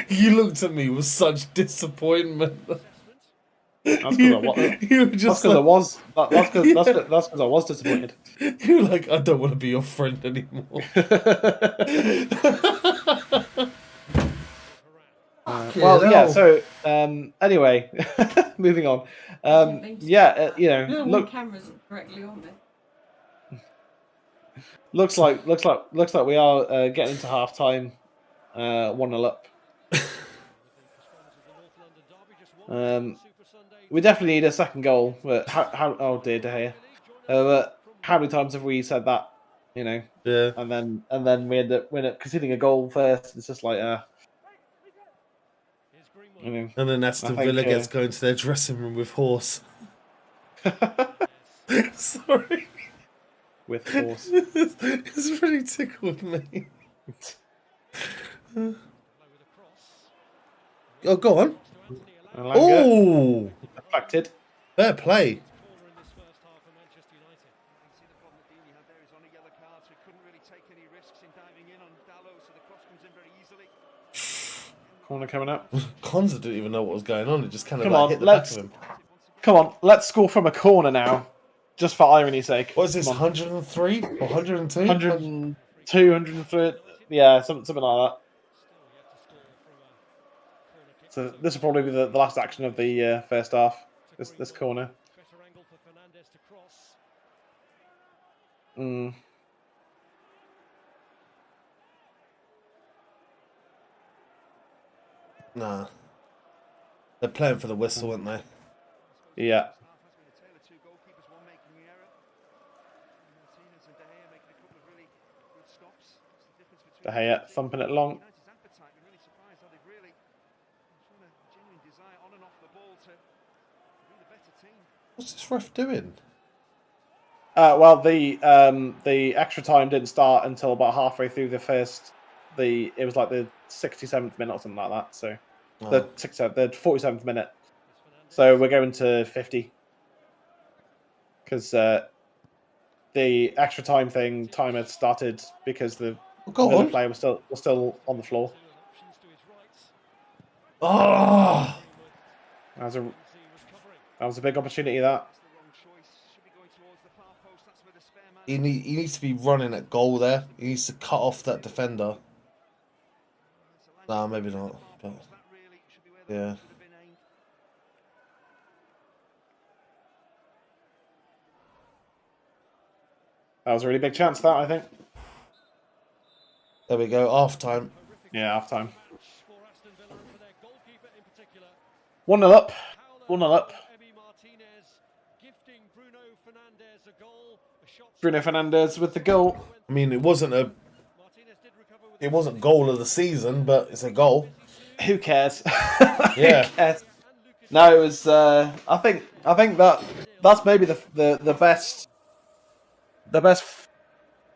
You looked at me with such disappointment. That's because I was disappointed. You're like, I don't want to be your friend anymore. So anyway, moving on. Look, cameras directly on there. Looks like we are getting into half time, 1-0 up. We definitely need a second goal, but oh dear, De Gea. But how many times have we said that? You know. Yeah. And then we end up conceding a goal first. It's just like and then Aston Villa gets going to their dressing room with Horse. Sorry. With Horse. It's really tickled me. Oh, go on. Elanga, Oh, deflected. fair play. Corner coming up. Konza didn't even know what was going on. It just kind of Come like on, hit the back of him. Come on, let's score from a corner now, just for irony's sake. What is this, 103 or 102? 102, 103, yeah, something like that. So this will probably be the last action of the first half. This corner. Nah. They're playing for the whistle, aren't they? Yeah. De Gea thumping it long. What's this ref doing? Well, the extra time didn't start until about halfway through the first. It was like the 67th minute or something like that. So the 47th minute. So we're going to 50 because the extra time timer started because the player was still on the floor. Oh, That was a big opportunity. That he needs to be running at goal there. He needs to cut off that defender. Nah, maybe not. But yeah. That was a really big chance. That I think. There we go. Half time. Yeah, half time. 1-0 up. 1-0 up. Bruno Fernandes with the goal. I mean, it wasn't goal of the season, but it's a goal. Who cares? Yeah. Who cares? No, it was. I think that's maybe the best. The best.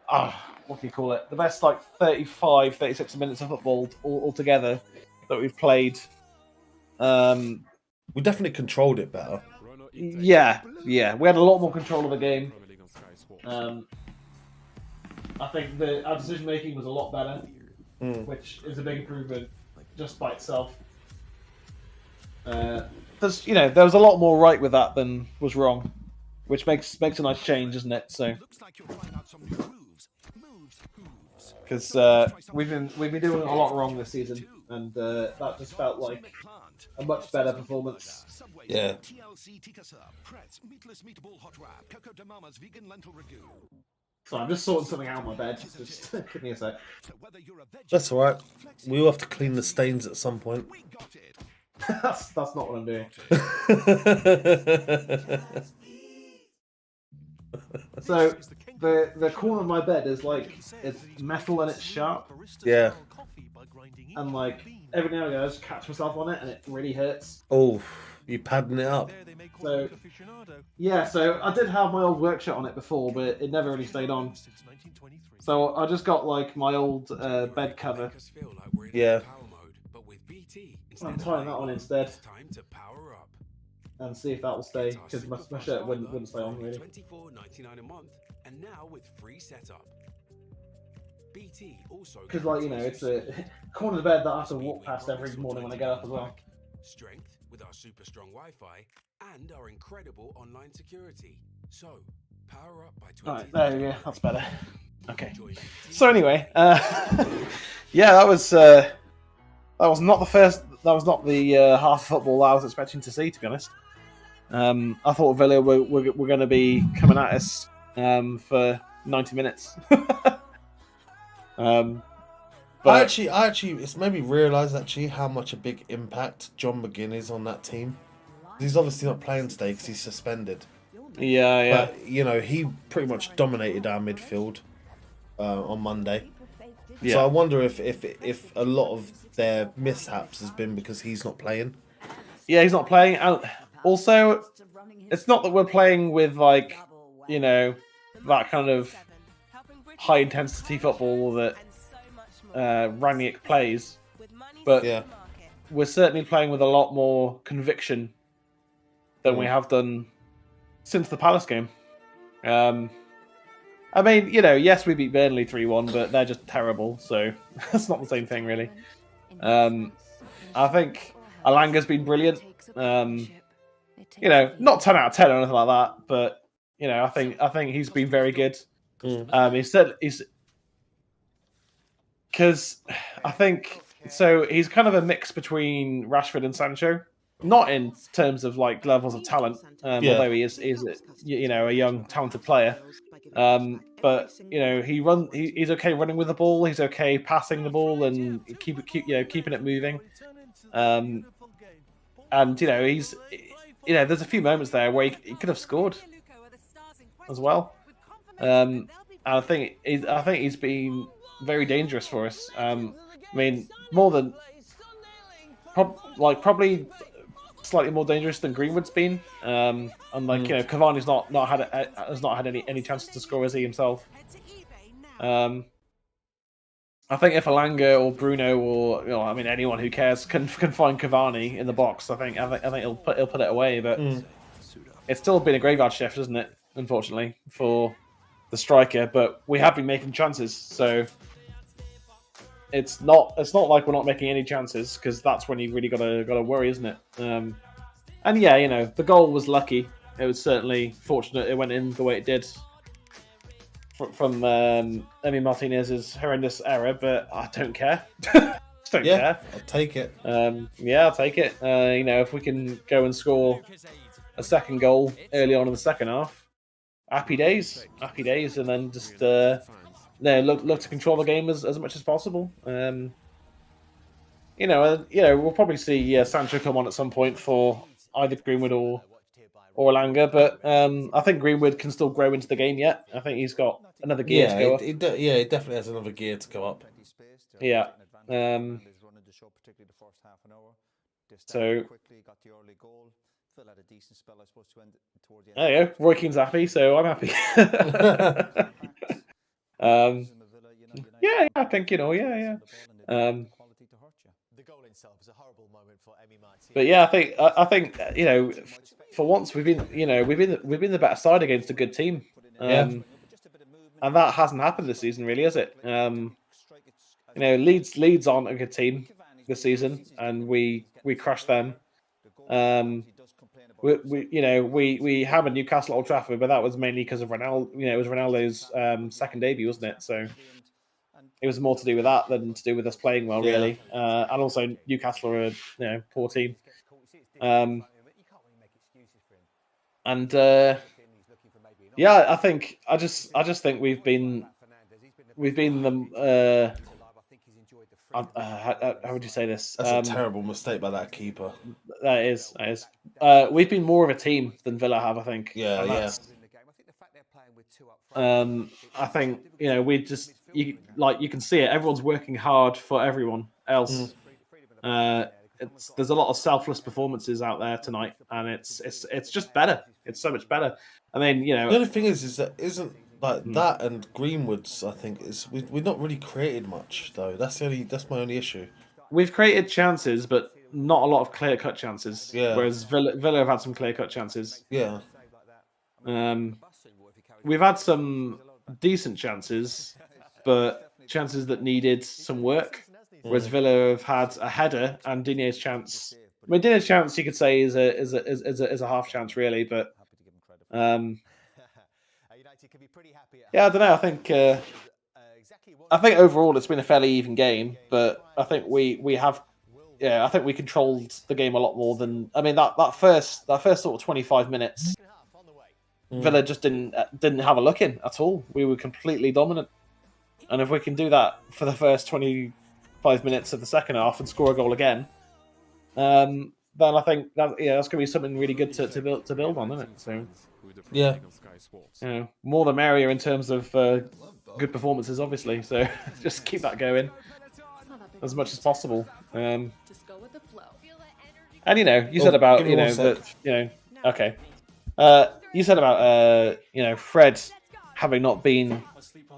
What do you call it? The best 35, 36 minutes of football altogether that we've played. We definitely controlled it better. Yeah. We had a lot more control of the game. I think our decision making was a lot better, which is a big improvement just by itself. There was a lot more right with that than was wrong, which makes a nice change, isn't it? So, because we've been doing a lot wrong this season, and that just felt like a much better performance. Yeah. So I'm just sorting something out on my bed. Just give me a sec. That's all right. We will have to clean the stains at some point. that's not what I'm doing. So the corner of my bed is it's metal and it's sharp. Yeah. And every now and again I just catch myself on it and it really hurts. Oh, you padding it up. So yeah, so I did have my old work shirt on it before, but it never really stayed on. So I just got my old bed cover. Yeah. I'm tying that on instead. And see if that will stay, because my shirt wouldn't stay on really. $24.99 a month, and now with free setup. BT also because it's a corner of the bed that I have to walk past every morning when I get up as well. Strength with our super strong Wi-Fi and our incredible online security. So power up by 20. Alright, there we go. That's better. Okay. So anyway, yeah, that was not the first. That was not the half of football I was expecting to see, to be honest. I thought Villa were going to be coming at us for 90 minutes. But I actually, it's made me realise how much a big impact John McGinn is on that team. He's obviously not playing today because he's suspended. Yeah. But he pretty much dominated our midfield on Monday. Yeah. So I wonder if a lot of their mishaps has been because he's not playing. Yeah, he's not playing. And also, it's not that we're playing with that kind of high intensity football that Ranić plays, but Yeah. we're certainly playing with a lot more conviction than we have done since the Palace game. I mean, yes, we beat Burnley 3-1, but they're just terrible, so that's not the same thing, really. I think Alanga's been brilliant. Not 10 out of 10 or anything like that, but I think he's been very good. He's because I think so. He's kind of a mix between Rashford and Sancho, not in terms of like levels of talent, although he is a young talented player. But he's okay running with the ball. He's okay passing the ball and keeping it moving. And he's there's a few moments there where he could have scored as well. I think he's been very dangerous for us. I mean, more than probably slightly more dangerous than Greenwood's been. And Cavani's has not had any chances to score as he himself. I think if Alanga or Bruno or anyone who cares can find Cavani in the box, I think he'll put it away. But it's still been a graveyard shift, isn't it? Unfortunately for the striker, but we have been making chances, so it's not like we're not making any chances, because that's when you really gotta worry, isn't it? And the goal was lucky. It was certainly fortunate it went in the way it did from Emi Martinez's horrendous error, but I don't care. Don't care. I'll take it. I'll take it. If we can go and score a second goal early on in the second half, happy days, and then just look to control the game as much as possible. We'll probably see Sancho come on at some point for either Greenwood or Alanga, but I think Greenwood can still grow into the game yet. I think he's got another gear to go up. He definitely has another gear to go up. Yeah. So there you go. Roy Keane's happy, so I'm happy. I think The goal itself is a horrible moment for Emi Martinez. But I think for once we've been the better side against a good team. And that hasn't happened this season, really, has it? Leeds aren't a good team this season, and we crushed them. We hammered Newcastle at Old Trafford, but that was mainly because of Ronaldo. It was Ronaldo's second debut, wasn't it? So it was more to do with that than to do with us playing well, really. And also Newcastle are a poor team. I just think we've been the. How would you say this? That's a terrible mistake by that keeper. That is. We've been more of a team than Villa have, I think. Yeah. I think we just you can see it. Everyone's working hard for everyone else. There's a lot of selfless performances out there tonight, and it's just better. It's so much better. I mean, the only thing is that isn't. Like that and Greenwood's, I think we've not really created much though. That's my only issue. We've created chances, but not a lot of clear cut chances. Yeah. Whereas Villa have had some clear cut chances. Yeah. We've had some decent chances, but chances that needed some work. Whereas Villa have had a header and Digne's chance. I mean, Digne's chance you could say is a half chance really, but. I don't know. I think overall it's been a fairly even game, but I think we have. I think we controlled the game a lot more than. I mean, that first sort of 25 minutes, Villa just didn't have a look in at all. We were completely dominant, and if we can do that for the first 25 minutes of the second half and score a goal again, then I think that's going to be something really good to build on, isn't it? So. Yeah. More the merrier in terms of good performances, obviously. So just keep that going as much as possible. And you said about okay. You said about Fred having not been,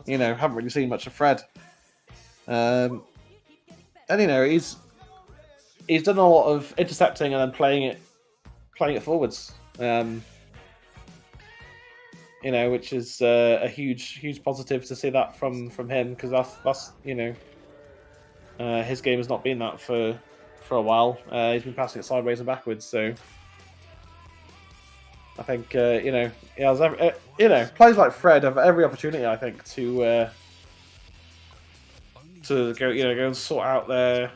haven't really seen much of Fred. And he's done a lot of intercepting and then playing it forwards. Which is a huge positive to see that from him, because that's his game has not been that for a while. He's been passing it sideways and backwards, so I think he has players like Fred have every opportunity, I think, to go and sort out their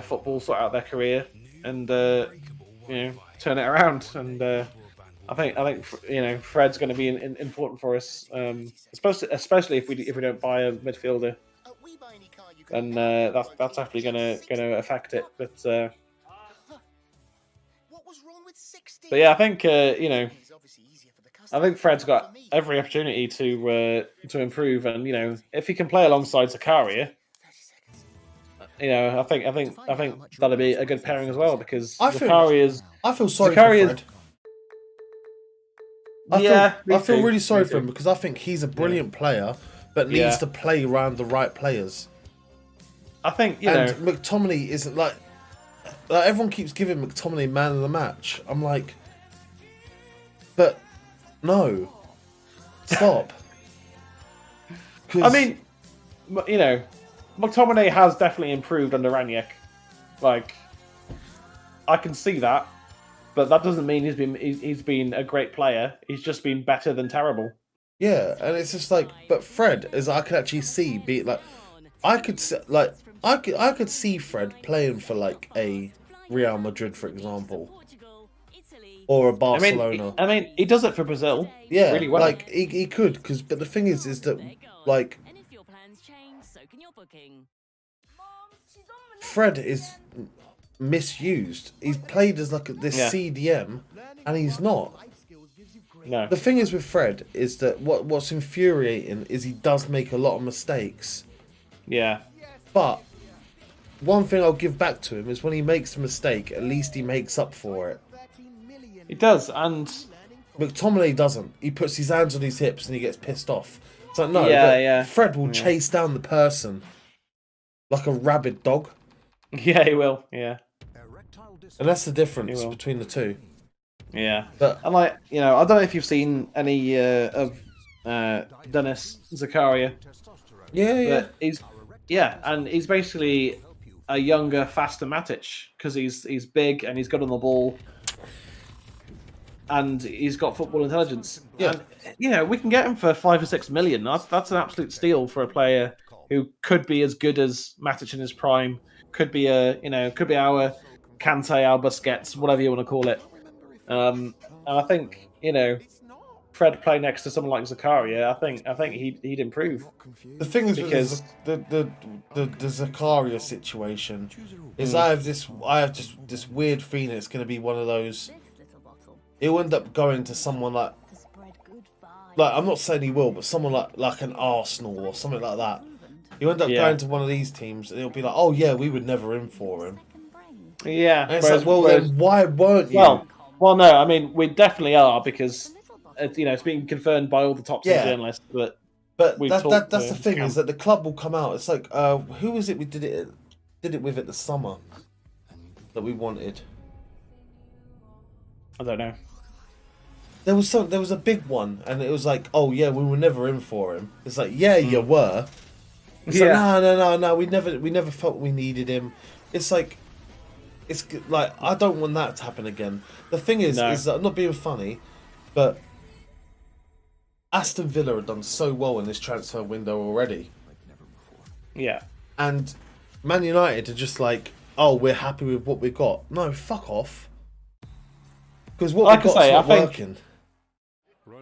football, sort out their career, and turn it around. And I think Fred's going to be important for us, especially if we don't buy a midfielder, and that's actually going to affect it. But yeah, I think I think Fred's got every opportunity to improve, and if he can play alongside Zakaria, I think that'll be a good pairing as well, because I feel sorry for Fred. I feel really sorry for him, because I think he's a brilliant player, but needs to play around the right players. I think McTominay isn't like everyone keeps giving McTominay man of the match. I'm like, but no, stop. I mean, McTominay has definitely improved under Ranić. Like, I can see that, but that doesn't mean he's been a great player. He's just been better than terrible. Yeah, and it's just like, but Fred, as I could actually see, I could see Fred playing for like a Real Madrid, for example, or a Barcelona. I mean, he does it for Brazil. Yeah, really well. Like he could, but the thing is that like Fred is misused. He's played as like this CDM, and he's not. No. The thing is with Fred is that what's infuriating is he does make a lot of mistakes. Yeah. But one thing I'll give back to him is when he makes a mistake, at least he makes up for it. He does, and McTominay doesn't. He puts his hands on his hips and he gets pissed off. It's like, no, Fred will chase down the person like a rabid dog. Yeah, he will. Yeah. And that's the difference between the two. Yeah. But and I don't know if you've seen any of Denis Zakaria. Yeah. But he's basically a younger, faster Matic, because he's big and he's good on the ball, and he's got football intelligence. Yeah. And we can get him for 5 or 6 million. That's an absolute steal for a player who could be as good as Matic in his prime. Could be our Kante, our Busquets, whatever you want to call it. And I think Fred playing next to someone like Zakaria, I think he'd improve. The thing is, because the Zakaria situation is I have just this weird feeling it's going to be one of those. He'll end up going to someone like I'm not saying he will, but someone like an Arsenal or something like that. He'll end up going to one of these teams, and it'll be like, oh yeah, we were never in for him. Yeah, and it's like, well, then why weren't you? Well, no, I mean we definitely are, because it's being confirmed by all the top journalists. But that's the thing is that the club will come out. It's like, who was it we did it with at the summer that we wanted? I don't know. There was a big one, and it was like, oh yeah, we were never in for him. It's like, yeah, you were. It's like, no, we never felt we needed him. It's like I don't want that to happen again. The thing is that I'm not being funny, but Aston Villa have done so well in this transfer window already. Yeah. And Man United are just like, oh, we're happy with what we got. No, fuck off. Because what we got is not working.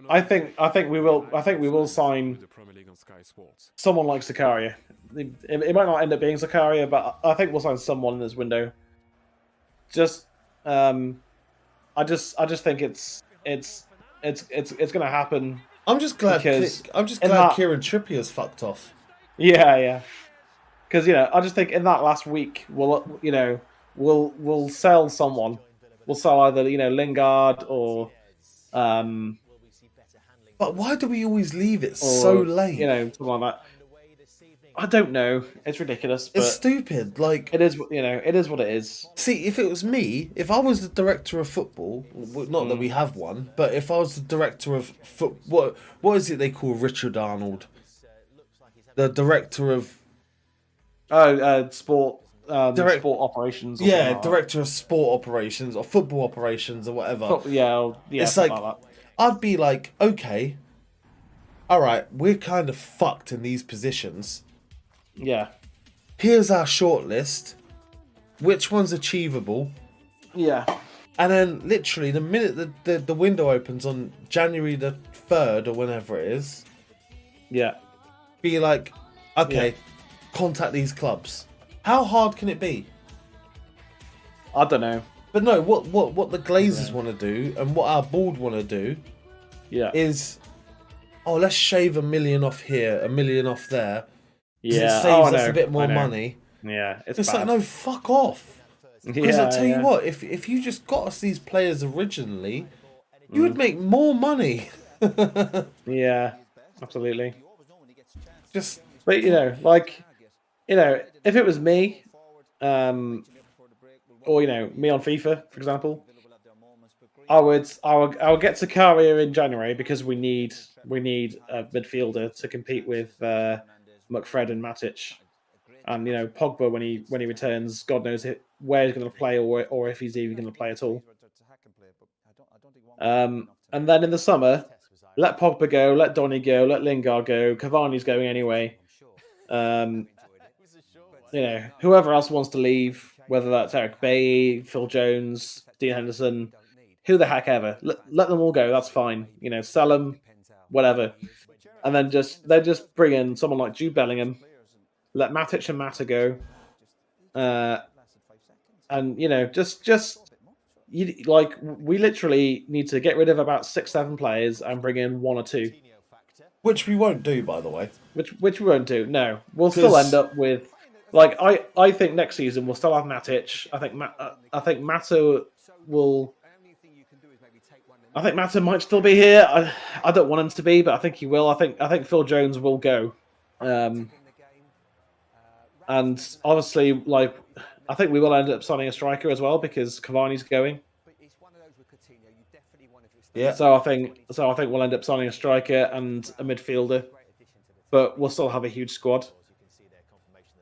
I think we will sign someone like Zakaria. It might not end up being Zakaria, but I think we'll sign someone in this window. I just think it's going to happen. I'm just glad Kieran Trippier's fucked off. Yeah. Because I just think in that last week we'll sell someone. We'll sell either Lingard or. But why do we always leave it so late? Something like that. I don't know. It's ridiculous, but It's stupid. Like, it is. It is what it is. see, if it was me, if I was the director of football, not that we have one, but if I was the director of what is it they call Richard Arnold? The director of Sport. Sport operations. Or yeah, something like director of sport operations or football operations or whatever. that. Yeah. It's something like, like that. I'd be like, okay, all right, we're kind of fucked in these positions. Yeah. Here's our shortlist. Which one's achievable? Yeah. And then, literally, the minute the window opens on January the 3rd or whenever it is, Yeah. be like, okay, contact these clubs. How hard can it be? I don't know. But no, what the Glazers want to do and what our board want to do Yeah. is, let's shave $1 million off here, $1 million off there. 'Cause Yeah. it saves us a bit more money. Yeah. It's bad. like, no, fuck off. Because Yeah, I tell you what, if you just got us these players originally, you would make more money. Yeah. Absolutely. Just But if it was me, or me on FIFA, for example, I would get Zakaria in January because we need a midfielder to compete with McFred and Matic, and Pogba when he returns, God knows where he's going to play or if he's even going to play at all. And then in the summer, let Pogba go, let Donny go, let Lingard go. Cavani's going anyway. Whoever else wants to leave, whether that's Eric Bailly, Phil Jones, Dean Henderson, who the heck ever, let them all go. That's fine. Sell them, whatever, and then just bring in someone like Jude Bellingham, let Matic and Mata go, and we literally need to get rid of about 6-7 players and bring in 1 or 2. which we won't do, by the way. Which we won't do. No, we'll still end up with I think next season we'll still have Matic. I think Mata will. I think Mata might still be here. I don't want him to be, but I think he will. I think Phil Jones will go, and obviously, I think we will end up signing a striker as well because Cavani's going. Yeah. So I think we'll end up signing a striker and a midfielder, but we'll still have a huge squad.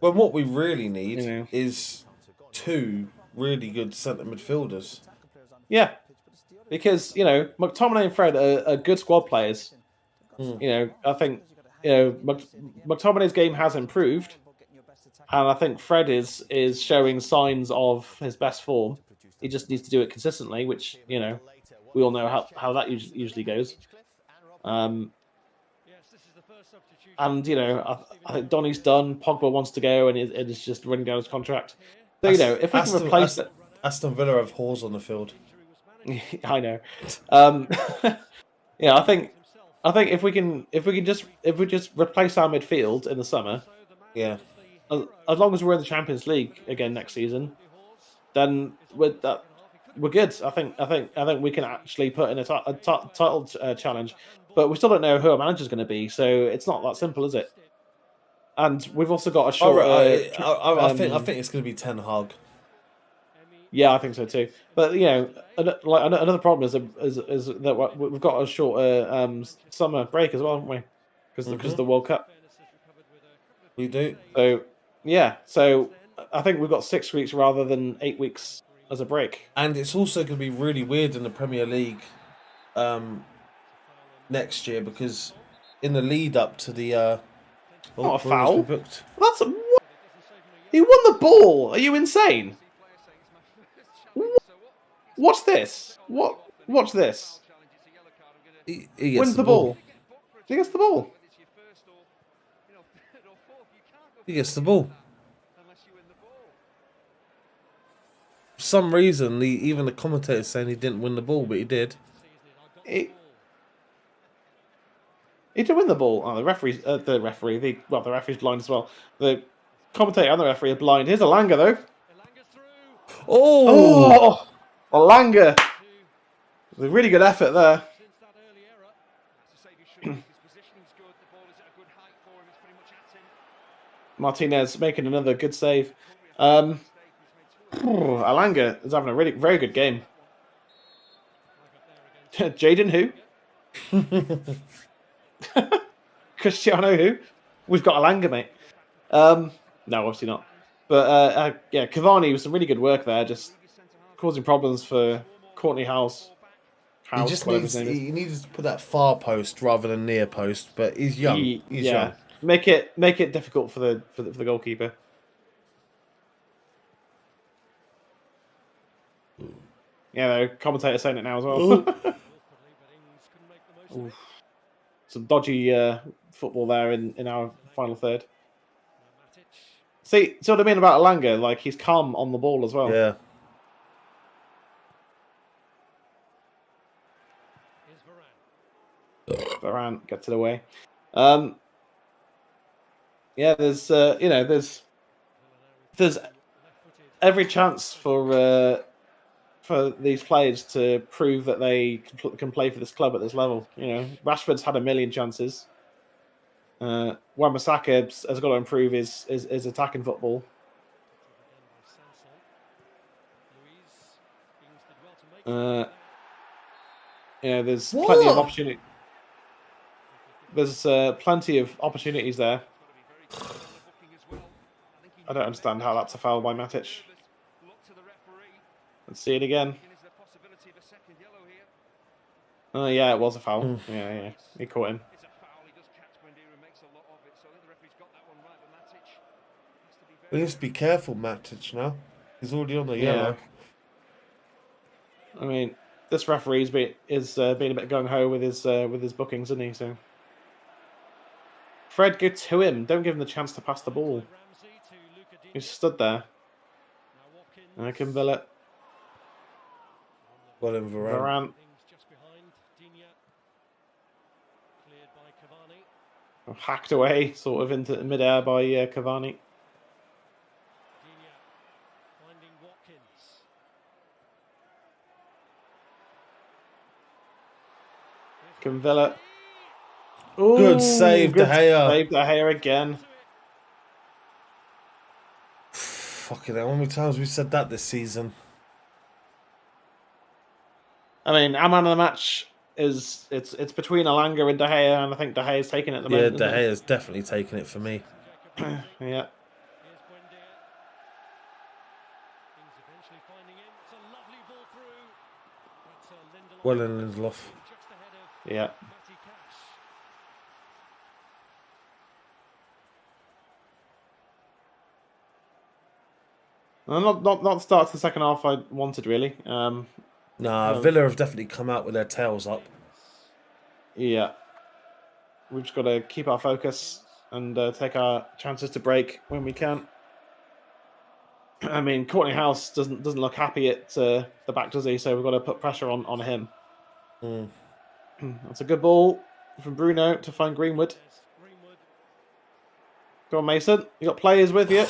Well, what we really need is 2 really good centre midfielders. Yeah, because McTominay and Fred are good squad players. I think McTominay's game has improved, and I think Fred is showing signs of his best form. He just needs to do it consistently, which we all know how that usually goes. And I think Donny's done. Pogba wants to go, and it is just running down his contract. So if we can replace it, Aston Villa have whores on the field. I know. I think if we just replace our midfield in the summer, as long as we're in the Champions League again next season, then we're good. I think we can actually put in a title challenge, but we still don't know who our manager's going to be, so it's not that simple, is it? And we've also got a short. I think it's going to be Ten Hag. Yeah, I think so too. But another problem is that we've got a shorter summer break as well, haven't we? Because of the World Cup. We do. So yeah, so I think we've got 6 weeks rather than 8 weeks as a break. And it's also going to be really weird in the Premier League next year because in the lead up to the not a foul. Booked. That's he won the ball. Are you insane? What's this? What's this? He wins the ball. He gets the ball. He gets the ball. For some reason, even the commentator's saying he didn't win the ball, but he did. He did win the ball. Oh, the referee's blind as well. The commentator and the referee are blind. Here's Elanga though. Oh, Elanga. A really good effort there. Martinez making another good save. Alanga is having a really very good game. Jaden who? Cristiano who? We've got Alanga, mate. No, obviously not. But yeah, Cavani was some really good work there, just causing problems for Courtney House. He just needs to put that far post rather than near post, but he's young. He's young. Make it difficult for the goalkeeper. Yeah, the commentator's saying it now as well. Some dodgy football there in our final third. See what I mean about Alanga? Like, he's calm on the ball as well. Yeah. Varane gets it away. Yeah, there's there's every chance for these players to prove that they can play for this club at this level. Rashford's had a million chances. Wan-Bissaka has got to improve his attacking football. There's plenty of opportunity. There's plenty of opportunities there. I don't understand how that's a foul by Matic. Let's see it again. Oh, yeah, it was a foul. Yeah. He caught him. We need to be careful, Matic, now. He's already on the yellow. I mean, this referee's being a bit gung-ho with his bookings, isn't he? So, Fred, go to him. Don't give him the chance to pass the ball. He stood there. I can Villa. Well in Varane. Hacked away, sort of into mid-air by Cavani. Can Villa. Ooh, good save, De Gea. Save De Gea again. Fucking hell, how many times we've said that this season? I mean, our man of the match it's between Alanga and De Gea, and I think De Gea's taking it at the moment. Yeah, De Gea's definitely taking it for me. Yeah. Well in Lindelof. Yeah. Not the start to the second half I wanted, really. Villa have definitely come out with their tails up. Yeah. We've just got to keep our focus and take our chances to break when we can. I mean, Courtney House doesn't look happy at the back, does he? So we've got to put pressure on him. That's a good ball from Bruno to find Greenwood. Go on, Mason. You got players with you.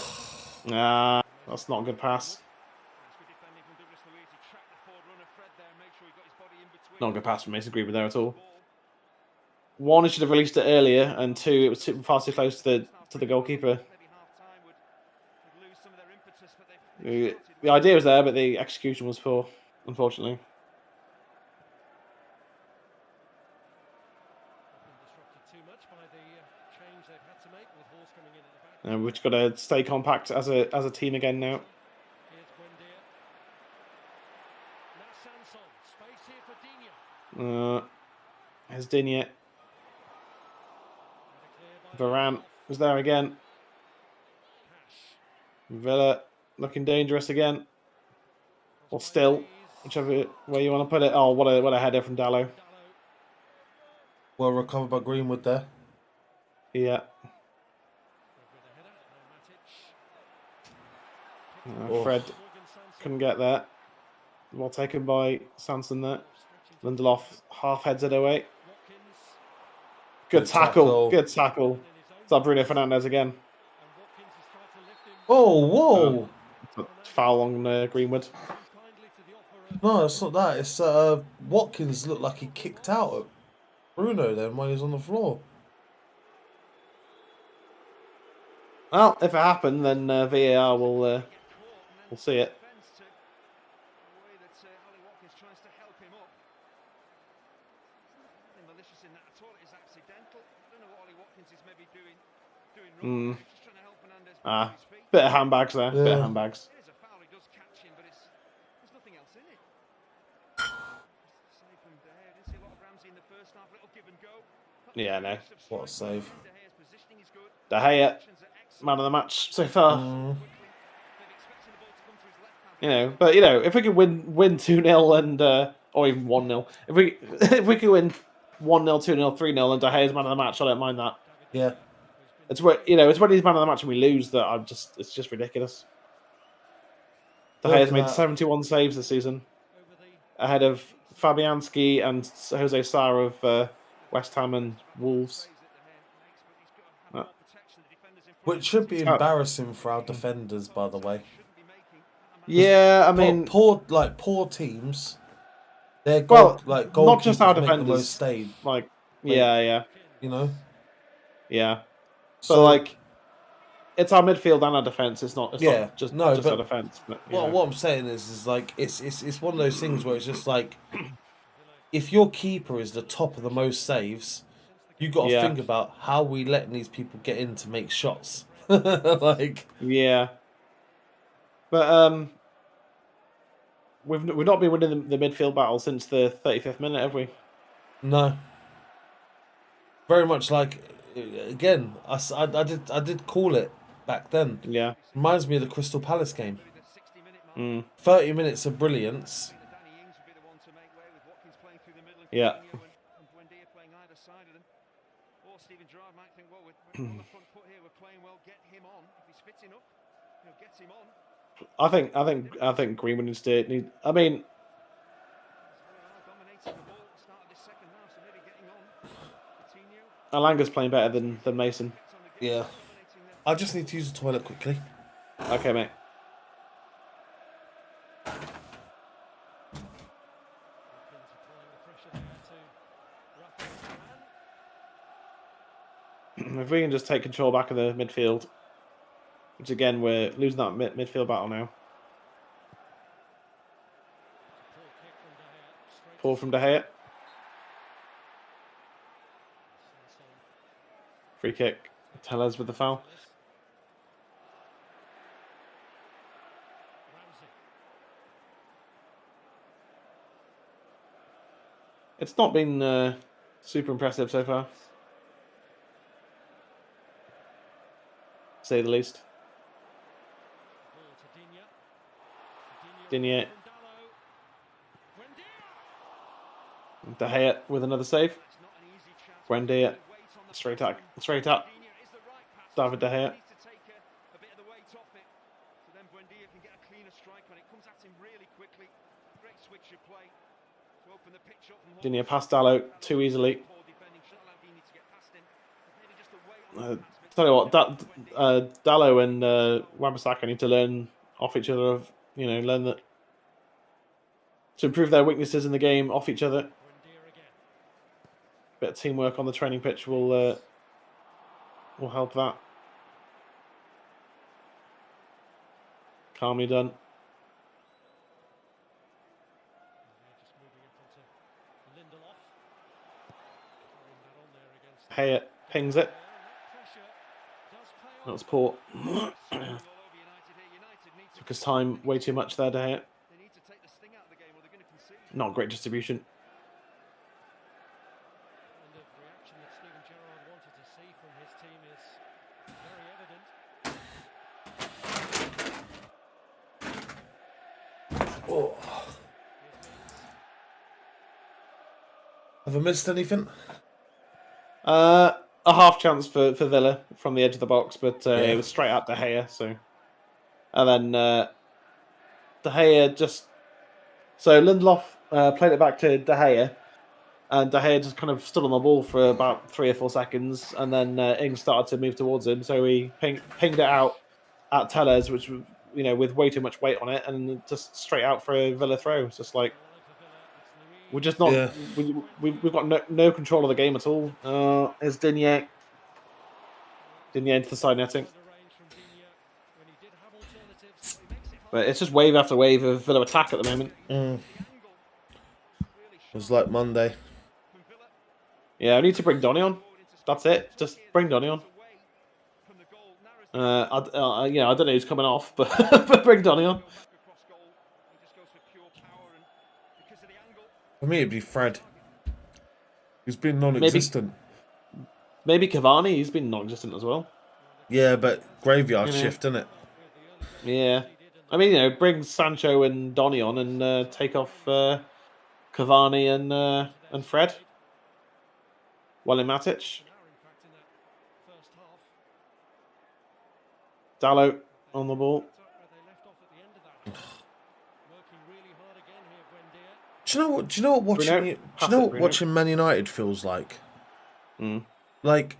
Nah, that's not a good pass. Not a good pass from Mason Greenwood there at all. One, he should have released it earlier, and two, it was far too close to the goalkeeper. The idea was there, but the execution was poor, unfortunately. And we've just got to stay compact as a team again now. Here's Digne. Varane was there again. Villa looking dangerous again. Or still, whichever way you want to put it. Oh, what a header from Dallo. Well recovered by Greenwood there. Yeah. Fred couldn't get there. Well taken by Sanson there. Lindelof half heads it away. Good tackle. Good tackle. It's not Bruno Fernandes again. Oh, whoa. Foul on Greenwood. No, it's not that. It's Watkins looked like he kicked out at Bruno then when he was on the floor. Well, if it happened, then VAR will we'll see it. Bit of handbags there. Yeah. Bit of handbags. Yeah, no. What a save. De Gea, man of the match so far. You know, but you know, if we could win 2-0 and or even 1-0, if we could win 1-0, 2-0, 3-0, and De Gea's man of the match, I don't mind that. Yeah. It's when it's when he's man of the match and we lose that it's just ridiculous. De Gea's made 71 saves this season, ahead of Fabianski and Jose Sa of West Ham and Wolves. Which should be embarrassing for our defenders, by the way. Yeah, I mean, poor teams. They're not just our defenders. Like, yeah, you know, yeah. So like, it's our midfield and our defense. It's not just our defense. But, what I'm saying is like it's one of those things where it's just like, if your keeper is the top of the most saves, you got to think about how we letting these people get in to make shots. Like, yeah. But we've not been winning the midfield battle since the 35th minute, have we? No. Very much like, again, I did call it back then. Yeah. Reminds me of the Crystal Palace game. 30 minutes of brilliance. Yeah. I think Greenwood needs to. I mean, Alanga's playing better than Mason. Yeah. I just need to use the toilet quickly. Okay, mate. If we can just take control back of the midfield, which again we're losing that midfield battle now. Pull from De Gea. Free kick. Tellez with the foul. It's not been super impressive so far, to say the least. Digne. De Gea with another save. Buendia. Straight up. David De Gea. Digne passed Dallo too easily. Tell you what, Dallo and Wan-Bissaka need to learn off each other. Learn that to improve their weaknesses in the game off each other. Bit of teamwork on the training pitch will help that. Calmly done. Hey, pings it. That was poor. Took his time way too much there, De Gea. Not great distribution. Oh. Have I missed anything? A half chance for Villa from the edge of the box, but it was straight at De Gea. So, and then De Gea just Lindelof played it back to De Gea, and De Gea just kind of stood on the ball for about 3 or 4 seconds, and then Ings started to move towards him, so he pinged it out at Tellez, which with way too much weight on it, and just straight out for a Villa throw. It's just like we're just not. Yeah. We've got no control of the game at all. Is Digne into the side netting? But it's just wave after wave of Villa attack at the moment. It was like Monday. Yeah, I need to bring Donny on. That's it. Just bring Donny on. I don't know who's coming off, but, but bring Donny on. For me, it'd be Fred. He's been non-existent. Maybe Cavani. He's been non-existent as well. Yeah, but graveyard shift, isn't it? Yeah. I mean, bring Sancho and Donny on and take off Cavani and Fred. Well in Matic. Dallo on the ball. Do you know what watching Man United feels like? Like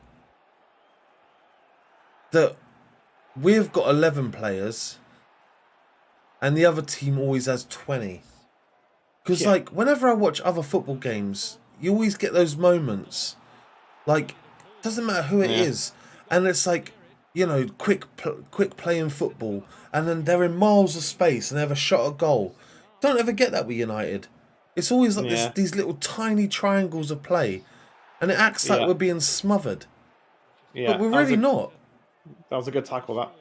that we've got 11 players and the other team always has 20. Because like whenever I watch other football games, you always get those moments. Like doesn't matter who it is, and it's like, quick playing football, and then they're in miles of space and they have a shot at goal. Don't ever get that with United. It's always like these little tiny triangles of play, and it acts like we're being smothered. Yeah, but we're really not. That was a good tackle, that.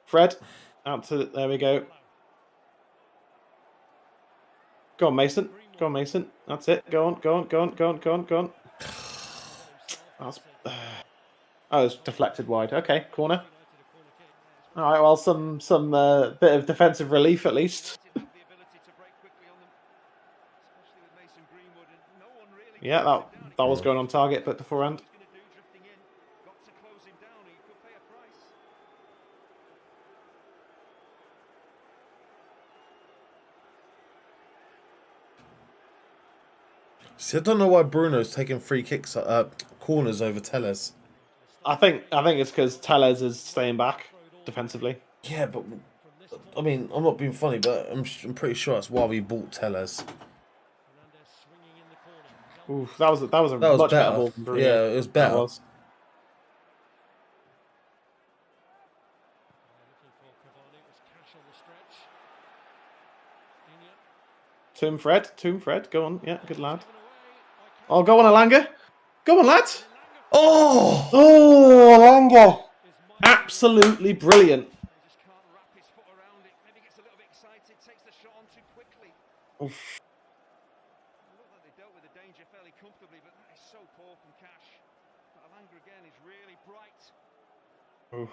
Fred, there we go. Go on, Mason. Go on, Mason. That's it. Go on. That's... Oh, it's deflected wide. Okay, corner. All right, well, some bit of defensive relief at least. Yeah, that was going on target, but beforehand. See, I don't know why Bruno's taking free kicks, corners over Telles. I think it's because Telles is staying back defensively. Yeah, but I mean, I'm not being funny, but I'm pretty sure that's why we bought Telles. Oof, that was a much better ball from Bruno. Yeah, it was better. Tomb Fred, go on. Yeah, good lad. Oh, go on, Alanga. Go on, lad. Oh, Alanga. Absolutely brilliant. Oof. Oof.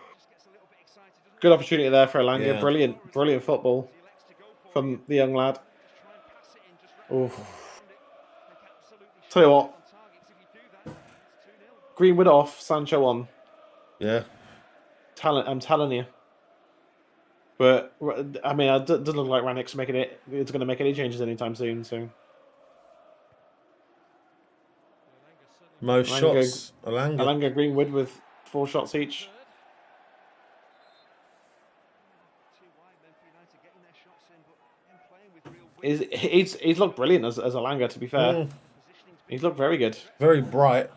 Good opportunity there for Alanga. Yeah. Brilliant football from the young lad. Oof. Tell you what, Greenwood off, Sancho on. Yeah. I'm telling you. But I mean, it doesn't look like Rannick's it's going to make any changes anytime soon. So most shots, Alanga, Greenwood with 4 shots each. He's looked brilliant as Alanga, to be fair. He's looked very good. Very bright.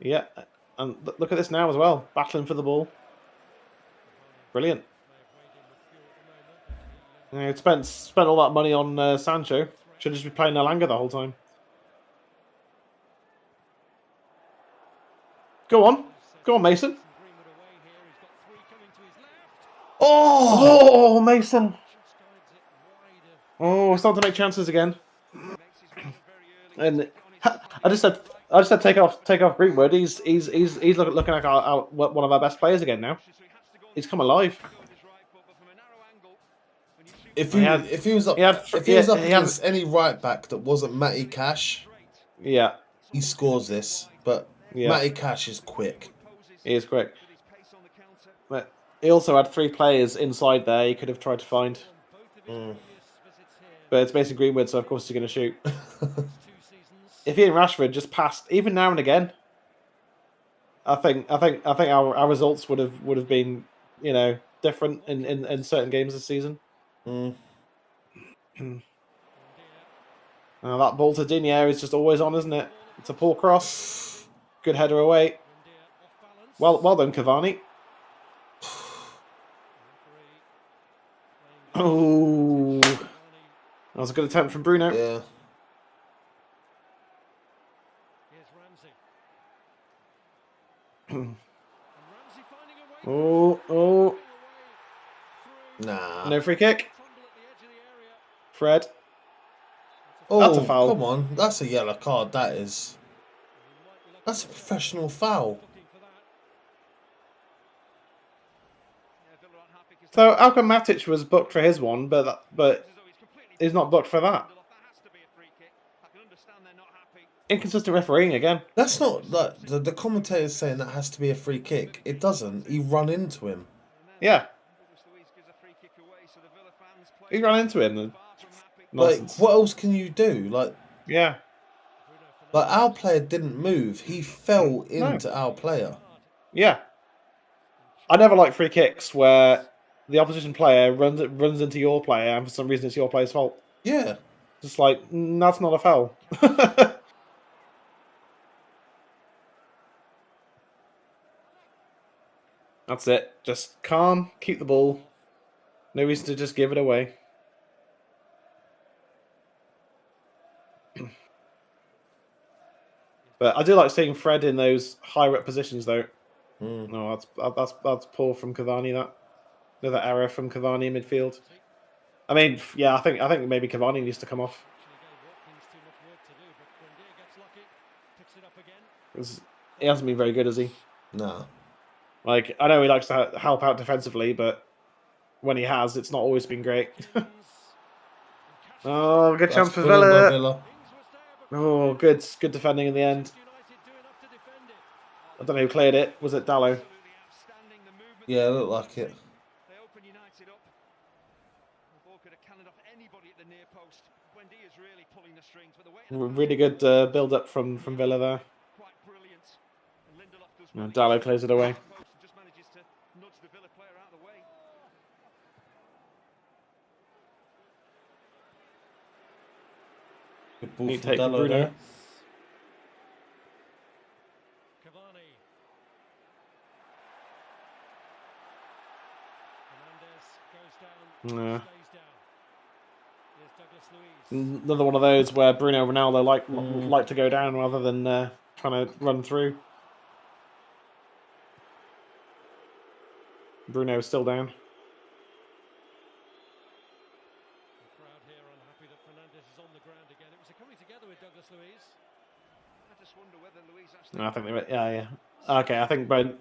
Yeah, and look at this now as well. Battling for the ball. Brilliant. Yeah, spent all that money on Sancho. Should just be playing Alanga the whole time. Go on, Mason. Oh, Mason. Oh, starting to make chances again. And I just said take off Greenwood. He's looking like one of our best players again now. He's come alive. If he was up against any right back that wasn't Matty Cash, he scores this. But Matty Cash is quick. He is quick. But he also had 3 players inside there. He could have tried to find. But it's Mason Greenwood, so of course he's going to shoot. If he and Rashford just passed, even now and again, I think our results would have been, different in certain games this season. That ball to Digne is just always on, isn't it? It's a poor cross. Good header away. Well done, Cavani. Oh, that was a good attempt from Bruno. Yeah. Here's Ramsey. And Ramsey finding a way. Oh. Nah. No free kick. Tumble at the edge of the area. Fred. Oh, That's a foul. come on. That's a yellow card, that is. That's a professional foul. Looking for that. Yeah, Villa aren't happy 'cause So Alcon Matic was booked for his one, but as though he's completely he's not booked for that. that has to be a free kick. I can understand they're not happy. Inconsistent refereeing again. That's not like the commentator's saying that has to be a free kick. It doesn't. He run into him. Yeah, Douglas Luiz gives a free kick away, so the Villa fans play he ran into him. far from happy. Like, Nonsense. what else can you do? Yeah. Like our player didn't move. He fell into our player. Yeah. I never like free kicks where the opposition player runs into your player and for some reason it's your player's fault. Yeah. Just like, that's not a foul. That's it. Just calm, keep the ball. No reason to just give it away. But I do like seeing Fred in those higher up positions, though. No, that's poor from Cavani. Another error from Cavani in midfield. I mean, yeah, I think maybe Cavani needs to come off. He hasn't been very good, has he? No. Like, I know he likes to help out defensively, but when he has, it's not always been great. Oh, good chance for Villa. Oh, good defending in the end. I don't know who cleared it. Was it Dallo? Yeah, it looked like it. They open United up. The ball could have cannoned off anybody at the near post. Wendy is really pulling the strings, but the way Really good build up from Villa there. quite brilliant. And Lindelof does No, Dallo clears it away. just manages to nudge the Villa player out of the way. Good ball Neat from take from Dallo Bruno. there. Cavani. Fernandez goes down, No. stays down. Here's Douglas Luiz. Another one of those where Bruno and Ronaldo like to go down rather than trying to run through. Bruno is still down. The crowd here unhappy that Fernandez is on the ground again. It was a coming together with Douglas Luiz. I just wonder whether Luiz actually. No, I think yeah. Okay, I think Fernandez.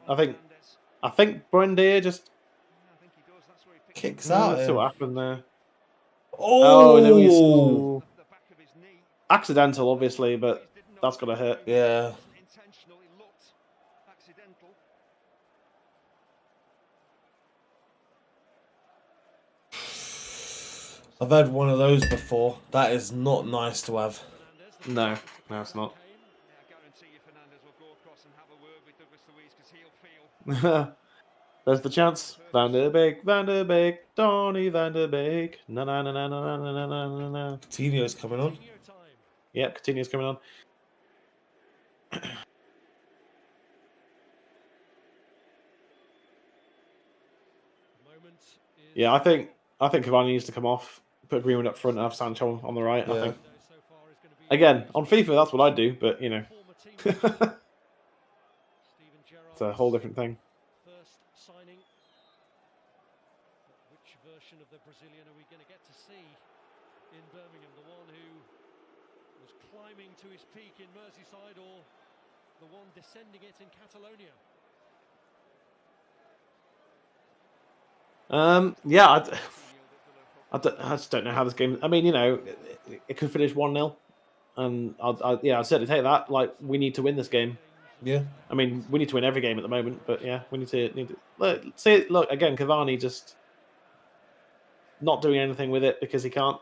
Buendia just Yeah, I think he does. That's where he picked Kicks let's out see him. what happened there. Oh, no, he's the back of his knee. accidental, obviously, but that's gotta hurt. Yeah. Intentional. It looked accidental. I've had one of those before. That is not nice to have. Fernandez. No, it's not. Yeah, I guarantee you Fernandez will go across and have a word with Douglas Luiz because he'll feel. There's the chance. Van der Beek, Donny Van der Beek. Na na na na na na na na na na. Coutinho's coming on. Near time. Yep, Coutinho's coming on. Moment is Yeah, I think Cavani needs to come off. Put Greenwood up front and have Sancho on the right. I Yeah. think so far is going to be again on FIFA that's what I'd do, but you know, former teammates. Steven it's a whole different thing. first signing. But which version of the Brazilian are we going to get to see in Birmingham? The one who was climbing to his peak in Merseyside, or the one descending it in Catalonia? Yeah, I just don't know how this game. I mean, you know, it could finish 1-0, and I'd certainly take that. Like, we need to win this game. Yeah. I mean, we need to win every game at the moment, but yeah, we need to look again. Cavani just not doing anything with it because he can't.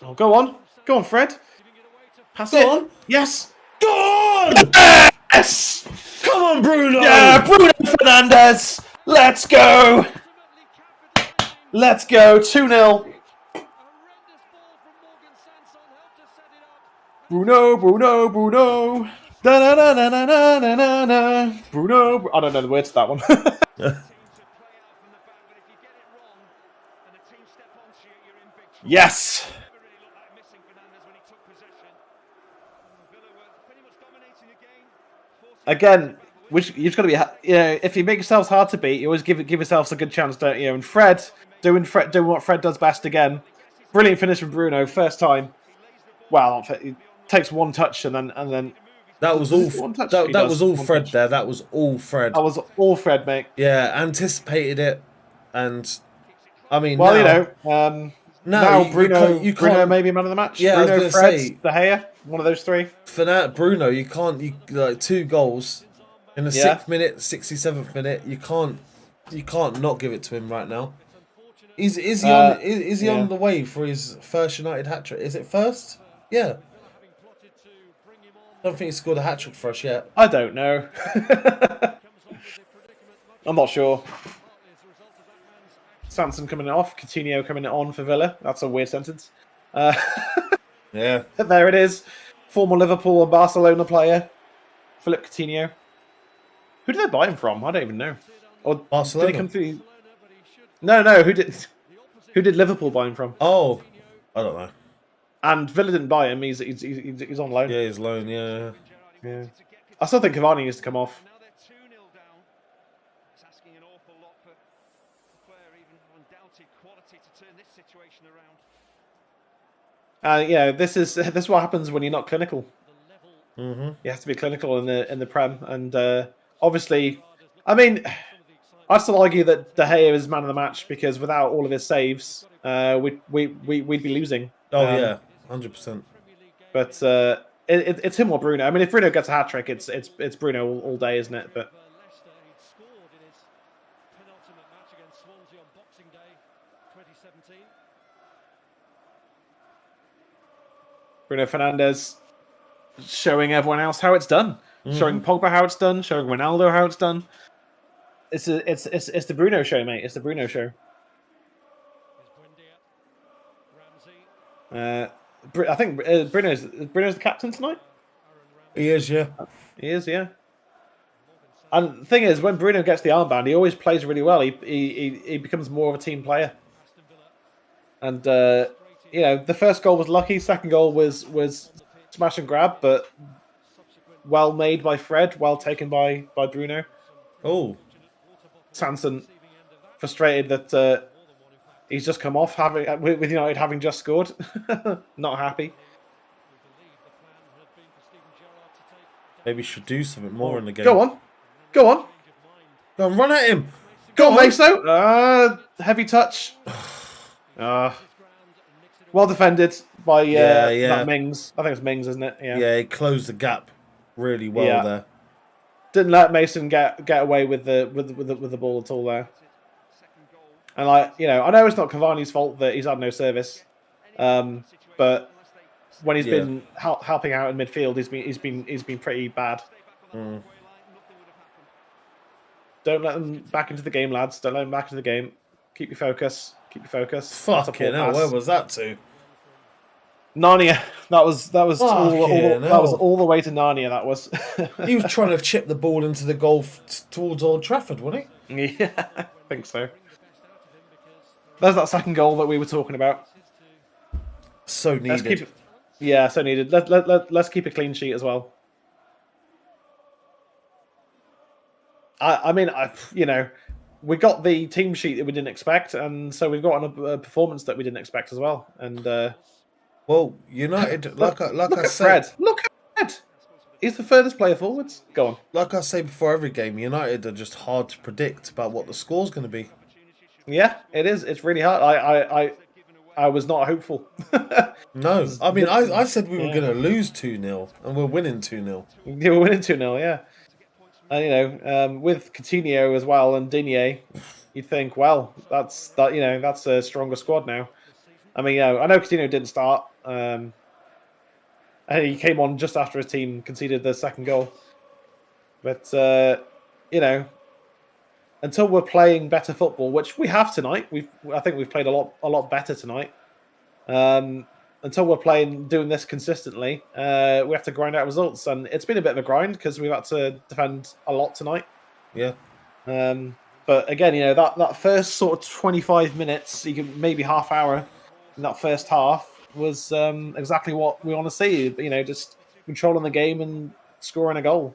Oh, go on, Fred. Pass it on. Yes. Go on! Yes. Come on, Bruno! Yeah, Bruno Fernandez. Let's go. Let's go. 2-0. Bruno. Da na na na na na na na na. Bruno. I don't know the words to that one. Yes. Again, which you've got to be, if you make yourselves hard to beat, you always give yourselves a good chance, don't you? And Fred doing what Fred does best again. Brilliant finish from Bruno, first time. Well, he takes one touch and then that was all. That was all Fred there. That was all Fred. That was all Fred, mate. Yeah, anticipated it, and I mean, well, now Bruno may be man of the match. Yeah, Bruno, Fred, De Gea, one of those three. For that, Bruno, you like 2 goals in the 6th minute, 67th minute. You can't not give it to him right now. Is he on the way for his first United hat trick? Is it first? Yeah. I don't think he scored a hat trick for us yet. I don't know. I'm not sure. Sanson coming off, Coutinho coming on for Villa. That's a weird sentence. Yeah. There it is. Former Liverpool and Barcelona player, Philip Coutinho. Who did they buy him from? I don't even know. Or Barcelona. Did he come through? No. Who did Liverpool buy him from? Oh, I don't know. And Villa didn't buy him. He's on loan. Yeah, he's loan. Yeah. I still think Cavani needs to come off. This is what happens when you're not clinical. Mm-hmm. You have to be clinical in the Prem, and obviously, I mean, I'd still argue that De Gea is man of the match because without all of his saves, we'd be losing. Oh yeah, 100%. But it's him or Bruno. I mean, if Bruno gets a hat trick, it's Bruno all day, isn't it? But Bruno Fernandes showing everyone else how it's done, showing Pogba how it's done, showing Ronaldo how it's done. It's the Bruno show, mate. It's the Bruno show. I think Bruno's the captain tonight. He is, yeah. He is, yeah. And the thing is, when Bruno gets the armband, he always plays really well. He becomes more of a team player. And the first goal was lucky. Second goal was smash and grab, but well made by Fred, well taken by Bruno. Oh, Sanson frustrated that he's just come off with United having just scored. Not happy. Maybe should do something more in the game. Go on, Go on, run at him. Go on, Meso. Heavy touch. Well defended by that Mings. I think it's Mings, isn't it? Yeah, he closed the gap really well there. Didn't let Mason get away with the ball at all there. And I know it's not Cavani's fault that he's had no service, but when he's been helping out in midfield, he's been pretty bad. Don't let them back into the game, lads. Don't let them back into the game. Keep your focus. Fucking hell, where was that to? Narnia. That was all the way to Narnia. That was. He was trying to chip the ball into the goal towards Old Trafford, wasn't he? Yeah, I think so. There's that second goal that we were talking about. So needed. So needed. Let's keep a clean sheet as well. I mean, we got the team sheet that we didn't expect, and so we've got a performance that we didn't expect as well. And well, United, like I said, look at Fred. He's the furthest player forwards. Go on. Like I say before every game, United are just hard to predict about what the score's going to be. Yeah, it is. It's really hard. I was not hopeful. No, I mean, I said we were going to lose 2-0, and we're winning 2-0. Yeah, we're winning 2-0, yeah. And, with Coutinho as well and Digne, you'd think, well, that's a stronger squad now. I mean, I know Coutinho didn't start. And he came on just after his team conceded the second goal. But, until we're playing better football, which we have tonight, I think we've played a lot better tonight. Until we're doing this consistently, we have to grind out results, and it's been a bit of a grind because we've had to defend a lot tonight. Yeah. But again, that first sort of 25 minutes, maybe half hour, in that first half was exactly what we want to see. Just controlling the game and scoring a goal.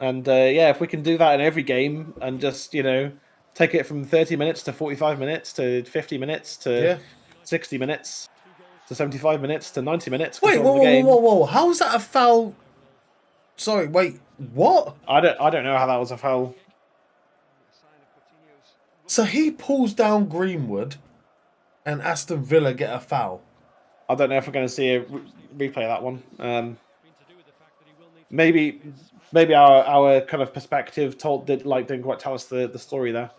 And if we can do that in every game and just take it from 30 minutes to 45 minutes to 50 minutes to 60 minutes to 75 minutes to 90 minutes. Wait, whoa! How is that a foul? Sorry, wait, what? I don't know how that was a foul. So he pulls down Greenwood, and Aston Villa get a foul. I don't know if we're going to see a replay of that one. Maybe our kind of perspective didn't quite tell us the story there.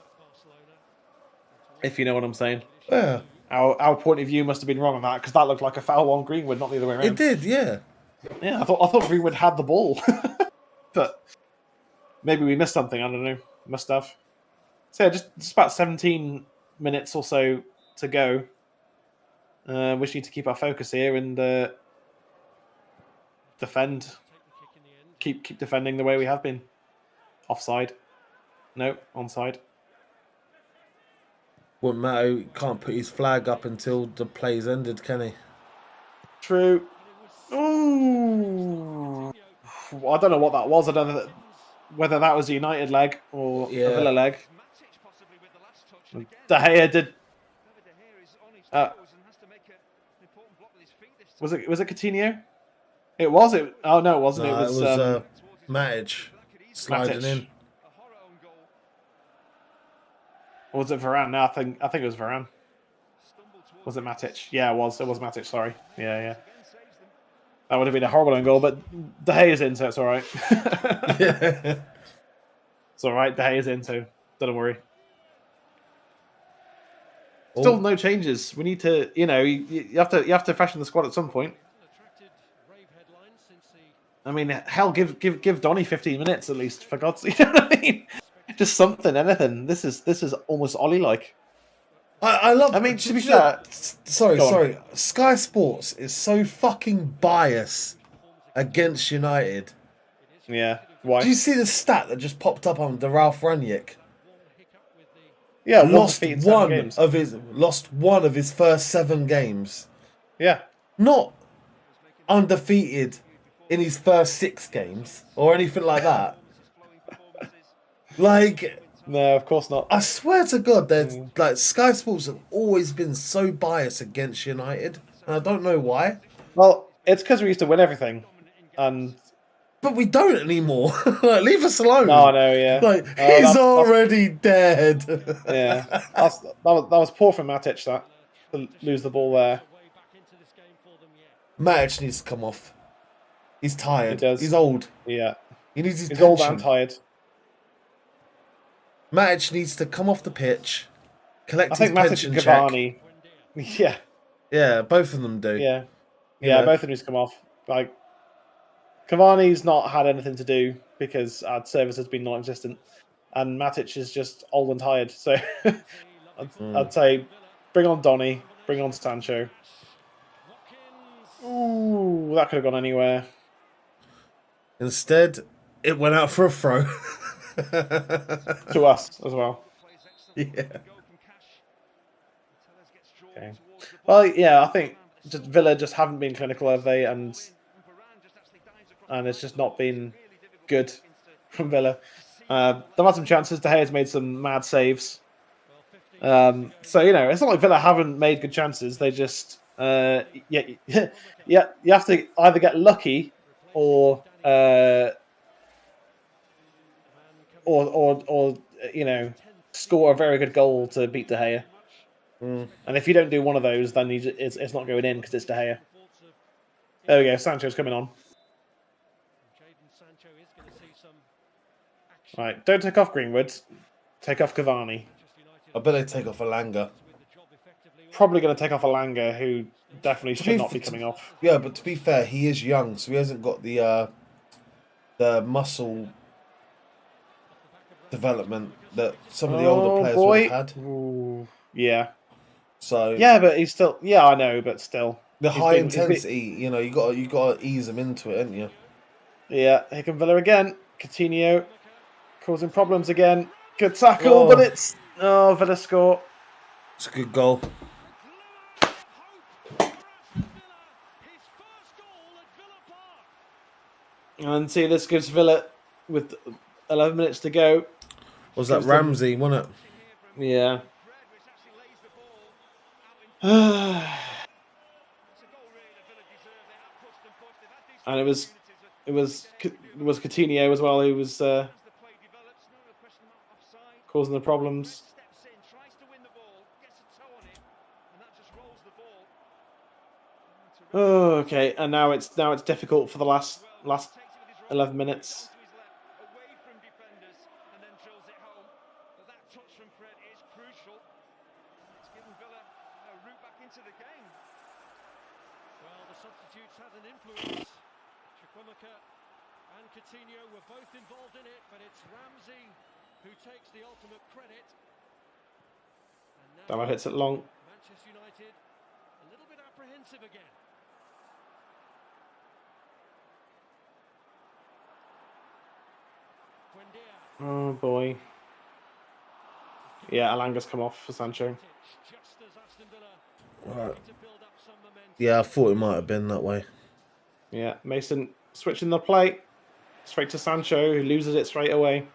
If you know what I'm saying. Yeah. Our point of view must have been wrong on that because that looked like a foul on Greenwood, not the other way around. It did, yeah. Yeah, I thought Greenwood had the ball, but maybe we missed something. I don't know. Must have. So yeah, just about 17 minutes or so to go. We just need to keep our focus here and defend. Keep defending the way we have been. Offside. No, onside. Wouldn't matter. He can't put his flag up until the play's ended, can he? True. Ooh. I don't know what that was. I don't know whether that was a United leg or a Villa leg. De Gea did. Was it Coutinho? It was. Oh no, it wasn't. No, it was Matic sliding in. Or was it Varane? No, I think it was Varane. Was it Matic? Yeah, it was. It was Matic. Sorry. Yeah. That would have been a horrible own goal, but De Gea's in, so it's all right. Yeah. It's all right. De Gea's in, so don't worry. Still no changes. We need to, you have to freshen the squad at some point. I mean, hell, give Donny 15 minutes at least, for God's sake. You know what I mean? Just something, anything. This is almost Ollie-like. I love. I mean, to be fair, sorry. Sky Sports is so fucking biased against United. Yeah. Why? Do you see the stat that just popped up on the Ralph Rangnick? Yeah, lost one of his first 7 games. Yeah. Not undefeated in his first 6 games or anything like that. No, of course not. I swear to God, Sky Sports have always been so biased against United, and I don't know why. Well, it's because we used to win everything, but we don't anymore. Leave us alone. No, I know, yeah. He's already dead. Yeah, that was poor from Matic to lose the ball there. Matic needs to come off. He's tired. He does. He's old. Yeah, he needs his He's pension. old and tired. Matic needs to come off the pitch, collect I think his Matic pension and check. Cavani. Yeah. Yeah, both of them do. Yeah. Both of them need to come off. Cavani's not had anything to do because our service has been non-existent, and Matic is just old and tired. So I'd say bring on Donny, bring on Sancho. Ooh, that could have gone anywhere. Instead, it went out for a throw. To us as well. Yeah. Okay. Well, yeah, I think Villa just haven't been clinical, have they? And it's just not been good from Villa. They've had some chances. De Gea's made some mad saves. So, it's not like Villa haven't made good chances. They just, you have to either get lucky or score a very good goal to beat De Gea. And if you don't do one of those, then it's not going in because it's De Gea. There we go. Sancho's coming on. Right, don't take off Greenwood. Take off Cavani. I bet they take off Alanga. Probably going to take off Alanga, who definitely should not be coming off. Yeah, but to be fair, he is young, so he hasn't got the muscle development that some of the older players would have had. Ooh, yeah. So yeah, but he's still. Yeah, I know, but still. The high intensity, you got to ease him into it, haven't you? Yeah, here can Villa again. Coutinho causing problems again. Good tackle, but it's Villa score. It's a good goal. And see, this gives Villa, with 11 minutes to go. Was that Ramsey, wasn't it? Yeah. And it was Coutinho as well who was causing the problems. Oh, okay, and now it's difficult for the last 11 minutes. Well, the substitutes had an influence. Chukwuemeka and Coutinho were both involved in it, but it's Ramsey who takes the ultimate credit. And Damo hits it long. Manchester United a little bit apprehensive again. Oh boy. Yeah, Alanga's come off for Sancho. Right. Yeah, I thought it might have been that way. Yeah, Mason switching the play straight to Sancho, who loses it straight away.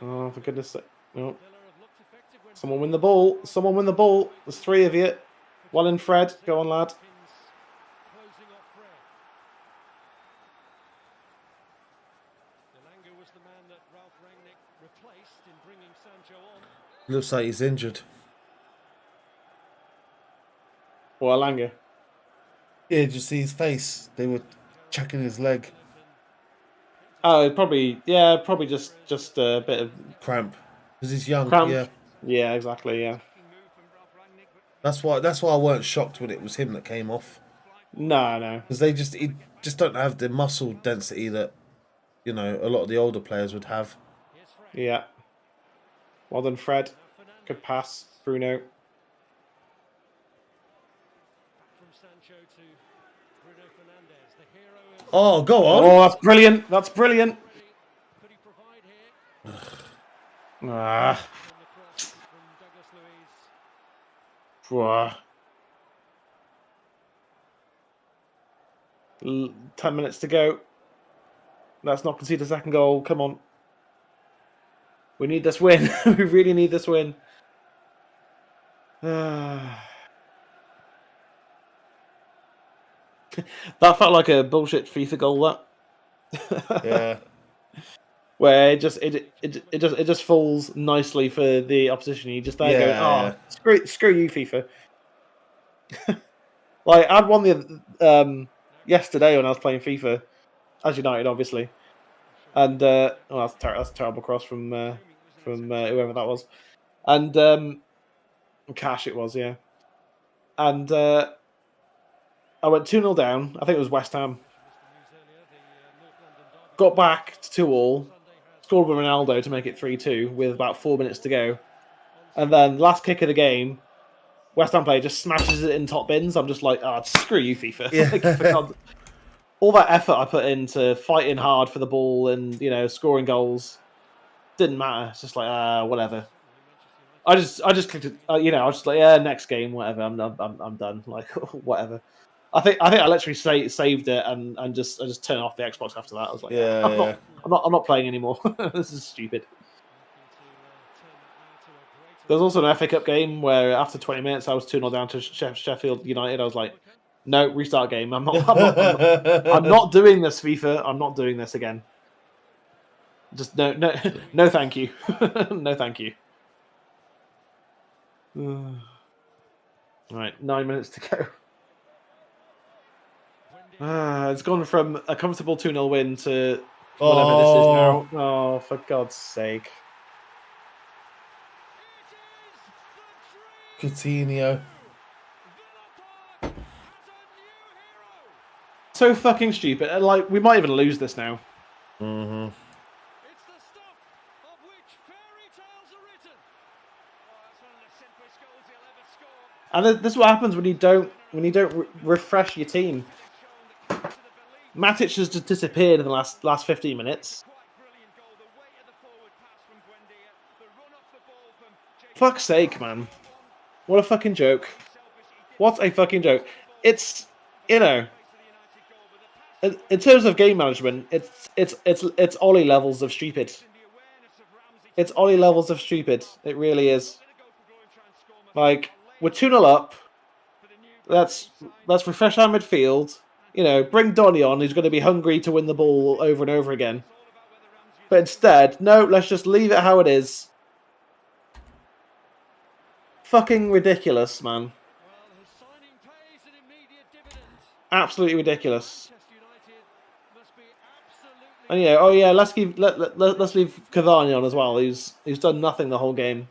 Oh, for goodness sake. Oh. Someone win the ball. Someone win the ball. There's 3 of you. One in Fred. Go on, lad. Looks like he's injured. Or Alanga. Yeah, did you see his face? They were chucking his leg. Oh, probably just a bit of Cramp. Because he's young. cramp. Yeah. Yeah, exactly. Yeah. That's why I weren't shocked when it was him that came off. No. Because he just don't have the muscle density that, you know, a lot of the older players would have. Yeah. Well done, Fred. Good pass, Bruno. Oh, go on. Oh, that's brilliant. That's brilliant. Ah. 10 minutes to go. Let's not concede a second goal. Come on. We need this win. We really need this win. That felt like a bullshit FIFA goal. That. Yeah. Where it just falls nicely for the opposition. You just there going, screw you, FIFA. Like I'd won the yesterday when I was playing FIFA, as United, obviously, and that's a terrible cross from whoever that was, and Cash it was, yeah, and I went 2-0 down. I think it was West Ham. Got back to 2-2. Scored with Ronaldo to make it 3-2 with about 4 minutes to go. And then last kick of the game, West Ham player just smashes it in top bins. I'm just like, screw you, FIFA. Yeah. Like, all that effort I put into fighting hard for the ball and, you know, scoring goals didn't matter. It's just like, whatever. I just clicked it, I was just like, next game, whatever. I'm done. Like, whatever. I think I literally saved it and I just turned off the Xbox after that. I was like, I'm not playing anymore. This is stupid. There was also an FA Cup game where after 20 minutes I was 2-0 down to Sheffield United. I was like, no, restart game. I'm not doing this, FIFA. I'm not doing this again. Just no, thank you. No, thank you. All right, 9 minutes to go. It's gone from a comfortable 2-0 win to whatever this is now. Oh, for God's sake. Coutinho. So fucking stupid. And, like, we might even lose this now. Mm-hmm. It's the stuff of which fairy tales are written. That's one of the simplest goals he'll ever score. And this is what happens when you don't refresh your team. Matic has just disappeared in the last 15 minutes. Quite brilliant goal. The weight of the forward pass from Buendia, the run off the ball from Fuck's sake, man. What a fucking joke. What a fucking joke. It's, you know, in terms of game management, it's Ollie levels of stupid. It's Ollie levels of stupid. It really is. Like, we're 2-0 up. Let's refresh our midfield. You know, bring Donny on, who's going to be hungry to win the ball over and over again. But instead, no, let's just leave it how it is. Fucking ridiculous, man. Absolutely ridiculous. And yeah, oh yeah, let's leave Cavani on as well. Who's done nothing the whole game.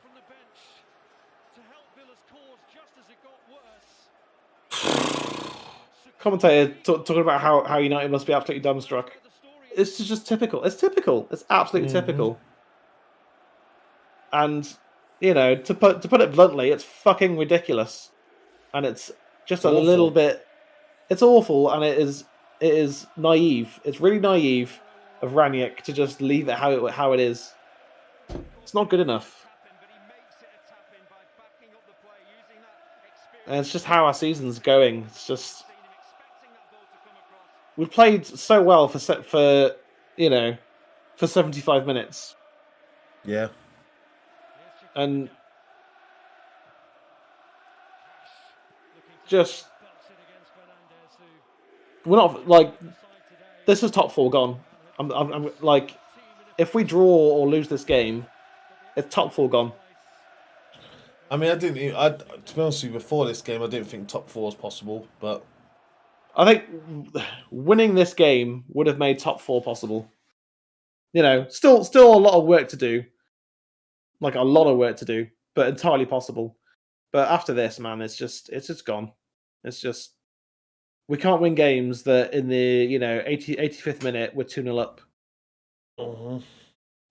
Commentator talking about how United must be absolutely dumbstruck. It's just typical. It's typical. It's absolutely typical. And you know, to put it bluntly, it's fucking ridiculous, and it's just a little bit. It's awful, and it is naive. It's really naive of Ranić to just leave it how it is. It's not good enough. And it's just how our season's going. It's just we've played so well for 75 minutes. Yeah. And just we're not like this is top 4 gone. I'm like, if we draw or lose this game, it's top 4 gone. I mean, to be honest with you, before this game, I didn't think top 4 was possible, but I think winning this game would have made top 4 possible. You know, still a lot of work to do. Like a lot of work to do, but entirely possible. But after this, man, it's just gone. It's just we can't win games that in the 85th minute we're 2-0 up.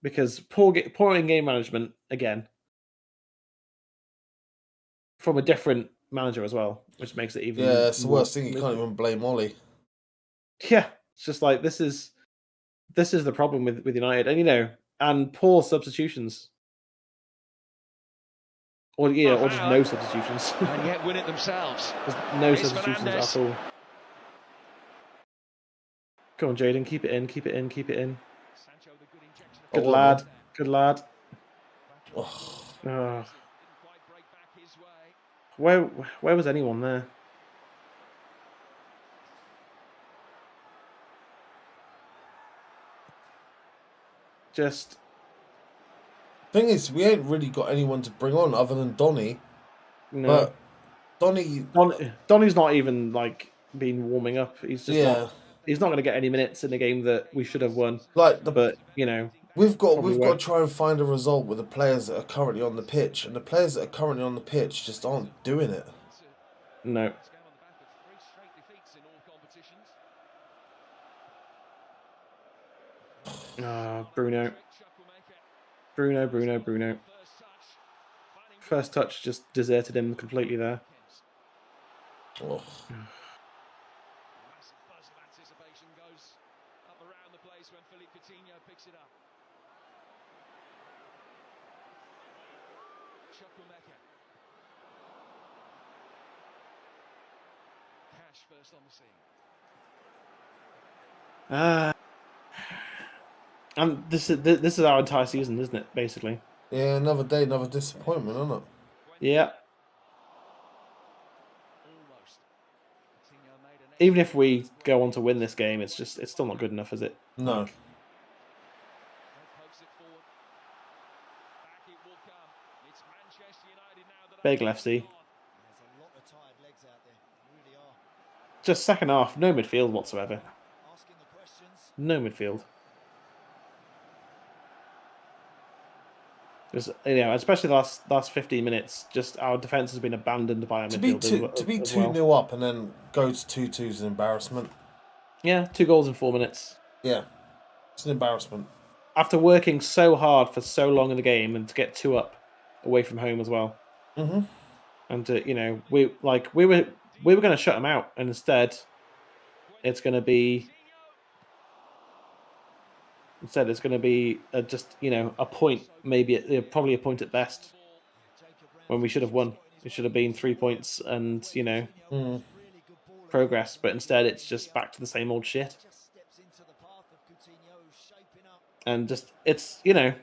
Because poor in game management again from a different manager as well, which makes it even it's the worst thing. You can't even blame Ollie. Yeah, it's just like this is the problem with United, and poor substitutions. Or just no substitutions. And yet win it themselves. There's no substitutions at all. Go on, Jaden, keep it in. Good lad. Where was anyone there? Just. Thing is, we ain't really got anyone to bring on other than Donny. No. But Donny's not even been warming up. He's just he's not going to get any minutes in the game that we should have won. We've got to try and find a result with the players that are currently on the pitch, and the players that are currently on the pitch just aren't doing it. No. Bruno. First touch just deserted him completely there. Oh. And this is our entire season, isn't it? Basically. Yeah, another day, another disappointment, isn't it? Yeah. Even if we go on to win this game, it's still not good enough, is it? No. Big FC. Just second half, no midfield whatsoever. No midfield. Just, especially the last 15 minutes, just our defence has been abandoned by our midfield. To be 2-0 up and then go to 2-2 is an embarrassment. Yeah, 2 goals in 4 minutes. Yeah, it's an embarrassment. After working so hard for so long in the game and to get 2 up away from home as well. Mm-hmm. And we were going to shut them out, and instead, it's going to be. Instead, it's going to be just a point, maybe probably a point at best. when we should have won. It should have been 3 points and, progress, but instead it's just back to the same old shit. And just, yes, you can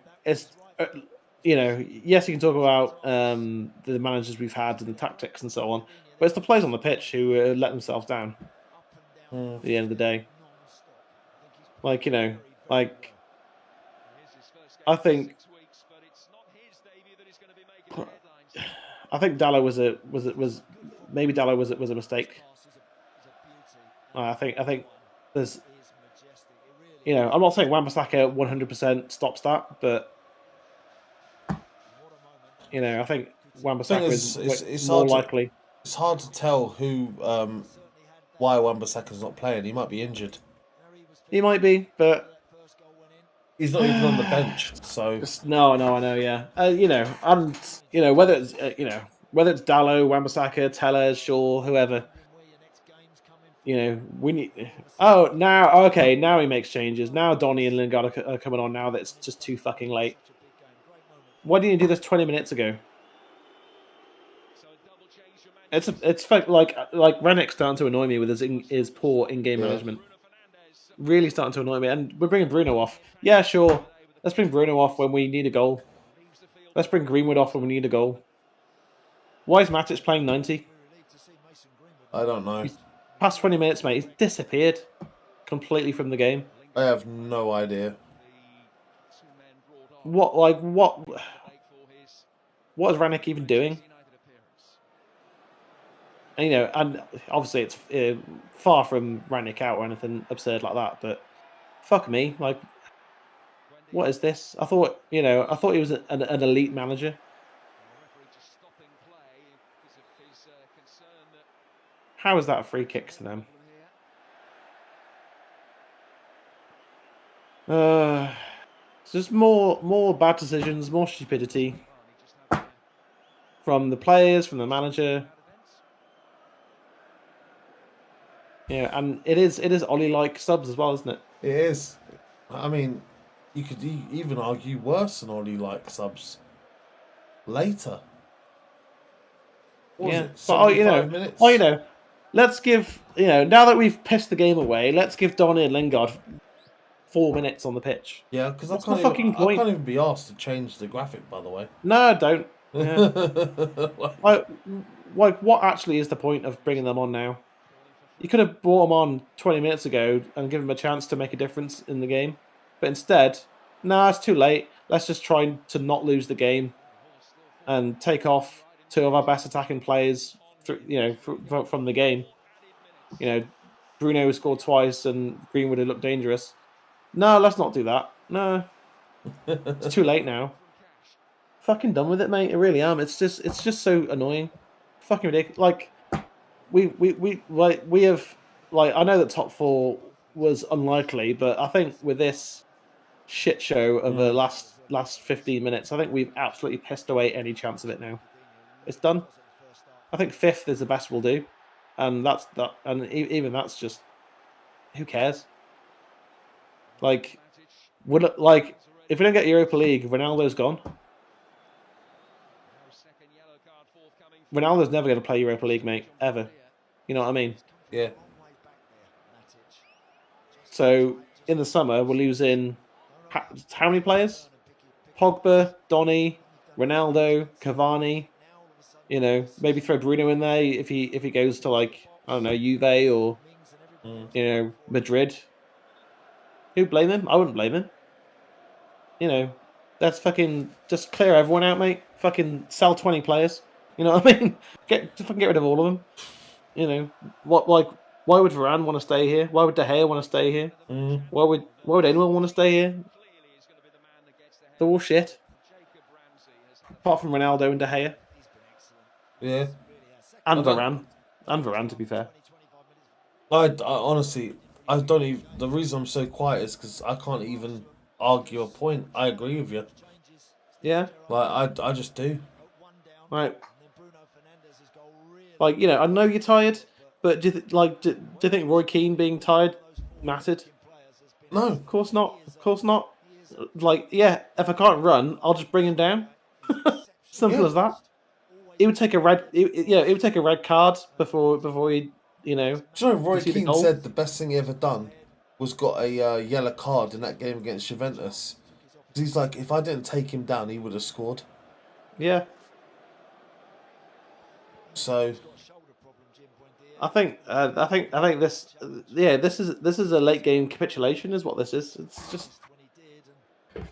talk about the managers we've had and the tactics and so on, but it's the players on the pitch who let themselves down at the end of the day. I think Dallo was a mistake. I think there's, I'm not saying Wan-Bissaka 100% stops that, but I think Wan-Bissaka is more likely. It's hard to tell why Wan-Bissaka's not playing. He might be injured. He might be, but he's not even on the bench. So no, I know, yeah. And whether it's Dallo, Wan-Bissaka, Tellez, Shaw, whoever. We need. Oh, now he makes changes. Now Donny and Lingard are coming on. Now that it's just too fucking late. Why didn't you do this 20 minutes ago? It's like Rennick's starting to annoy me with his poor in-game management. Really starting to annoy me. And we're bringing Bruno off. Yeah, sure. Let's bring Bruno off when we need a goal. Let's bring Greenwood off when we need a goal. Why is Matic playing 90? I don't know. Past 20 minutes, mate. He's disappeared completely from the game. I have no idea. What is Rennick even doing? And, and obviously it's far from Rennick out or anything absurd like that, but fuck me, what is this? I thought he was an elite manager. How is that a free kick to them? It's just more bad decisions, more stupidity from the players, from the manager. And it is Ollie-like subs as well, isn't it? It is. I mean, you could even argue worse than Ollie-like subs later. Minutes? Let's give now that we've pissed the game away, let's give Donny and Lingard 4 minutes on the pitch. Yeah, because I can't even be asked to change the graphic. By the way, no, don't. Yeah. What actually is the point of bringing them on now? You could have brought them on 20 minutes ago and given them a chance to make a difference in the game. But instead, it's too late. Let's just try to not lose the game and take off two of our best attacking players from the game. Bruno scored twice and Greenwood had looked dangerous. No, let's not do that. No. It's too late now. Fucking done with it, mate. I really am. It's just so annoying. Fucking ridiculous. We have I know that top four was unlikely, but I think with this shit show of the last 15 minutes, I think we've absolutely pissed away any chance of it now. It's done. I think fifth is the best we'll do, and that's that. And even that's just, who cares? If we don't get Europa League, Ronaldo's gone. Ronaldo's never going to play Europa League, mate, ever. You know what I mean? Yeah. So, in the summer, we're losing how many players? Pogba, Donny, Ronaldo, Cavani. Maybe throw Bruno in there if he goes to, I don't know, Juve or, Madrid. Who'd blame him? I wouldn't blame him. That's fucking, just clear everyone out, mate. Fucking sell 20 players. You know what I mean? Get rid of all of them. Why would Varane want to stay here? Why would De Gea want to stay here? Why would anyone want to stay here? They're all shit. Apart from Ronaldo and De Gea. Yeah. And Varane, to be fair. I honestly, I don't even. The reason I'm so quiet is because I can't even argue a point. I agree with you. Yeah. I just do. Right. I know you're tired, but do you think Roy Keane being tired mattered? No, of course not. Of course not. If I can't run, I'll just bring him down. Simple as that. he would take a red. He would take a red card before he, Do you know Roy concede a Keane goal. said the best thing he ever done was got a yellow card in that game against Juventus. He's like, if I didn't take him down, he would have scored. Yeah. So I think this this is a late game capitulation is what this is. It's just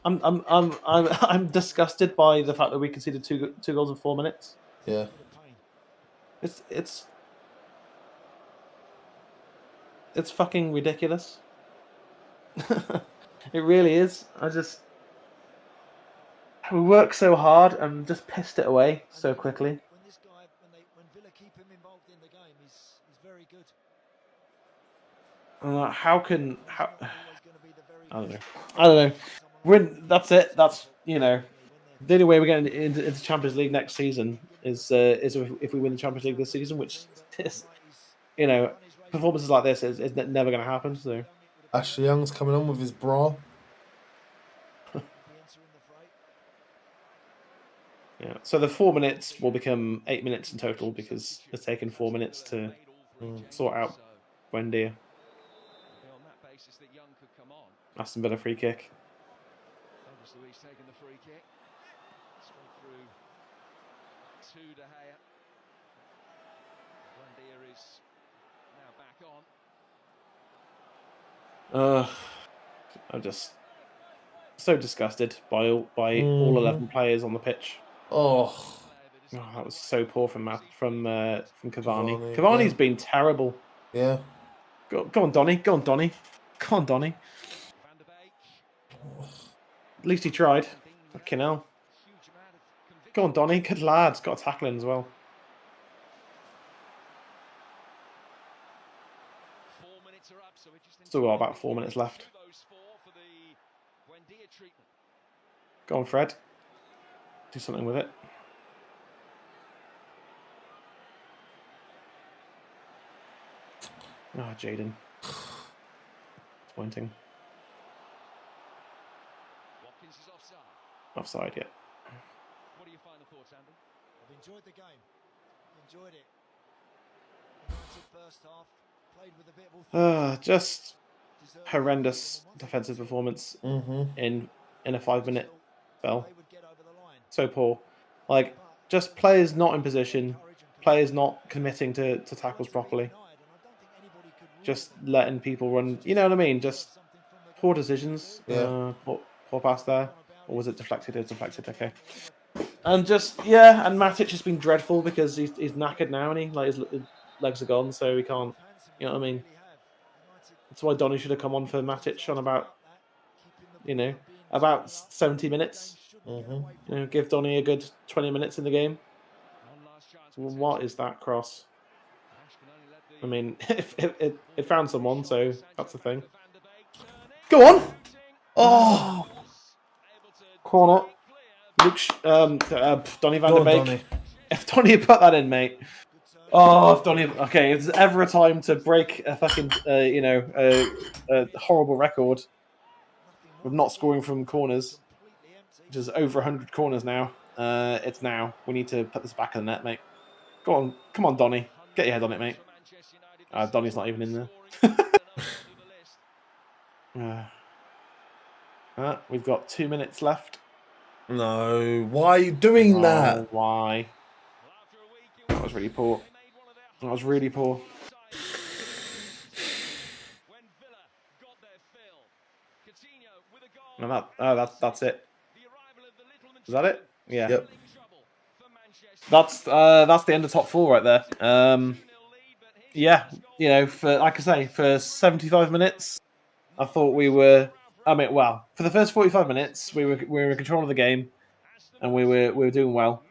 I'm disgusted by the fact that we conceded two goals in 4 minutes. yeah. It's fucking ridiculous. It really is. We work so hard and just pissed it away so quickly. When Villa keep him involved in the game, he's very good. I don't know. That's it. That's the only way we're getting into Champions League next season is if we win the Champions League this season, which is performances like this is never going to happen. So Ashley Young's coming on with his bra. yeah. So the 4 minutes will become 8 minutes in total because it's taken 4 minutes to sort out Wendy. Aston Villa free kick. He's taking the free kick. Straight through to De Gea. Buendia is now back on. I'm just so disgusted by all 11 players on the pitch. Oh, that was so poor from Cavani. Cavani, Cavani's yeah. been terrible. yeah. Go on, Donny. Go on, Donny. Come on, Donny. At least he tried. Fucking hell. Go on, Donny. Good lad. Got a tackle in as well. 4 minutes are up, so we're just Still got about 4 minutes left. Go on, Fred. Do something with it. Ah, Jaden. Disappointing. Watkins is offside. Offside, yeah. What are your final thoughts, Andy? I've enjoyed the game. Enjoyed it. United first half played with a bit of Just horrendous defensive performance in a 5 minute spell. So poor. Like, just players not in position, players not committing to tackles properly. Just letting people run. You know what I mean? Just poor decisions. Yeah. Poor pass there. Or was it deflected? It was deflected, okay. And and Matic has been dreadful because he's knackered now and his legs are gone, so he can't. You know what I mean? That's why Donny should have come on for Matic on about 70 minutes. Give Donny a good 20 minutes in the game. What is that cross? I mean, it found someone, so that's the thing. Go on! Oh! Corner. Donny van der Beek. Donny. If Donny had put that in, mate. Oh, if Donny. Okay, if there's ever a time to break a fucking, a horrible record of not scoring from corners, which is over 100 corners now, it's now. We need to put this back in the net, mate. Go on. Come on, Donny. Get your head on it, mate. Donny's not even in there. We've got 2 minutes left. No, why are you doing that? Why? That was really poor. That was really poor. No, that's it. Is that it? Yeah. Yep. That's the end of top four right there. Yeah, for like I say, for 75 minutes, I thought we were. I mean, well, for the first 45 minutes, we were in control of the game, and we were doing well.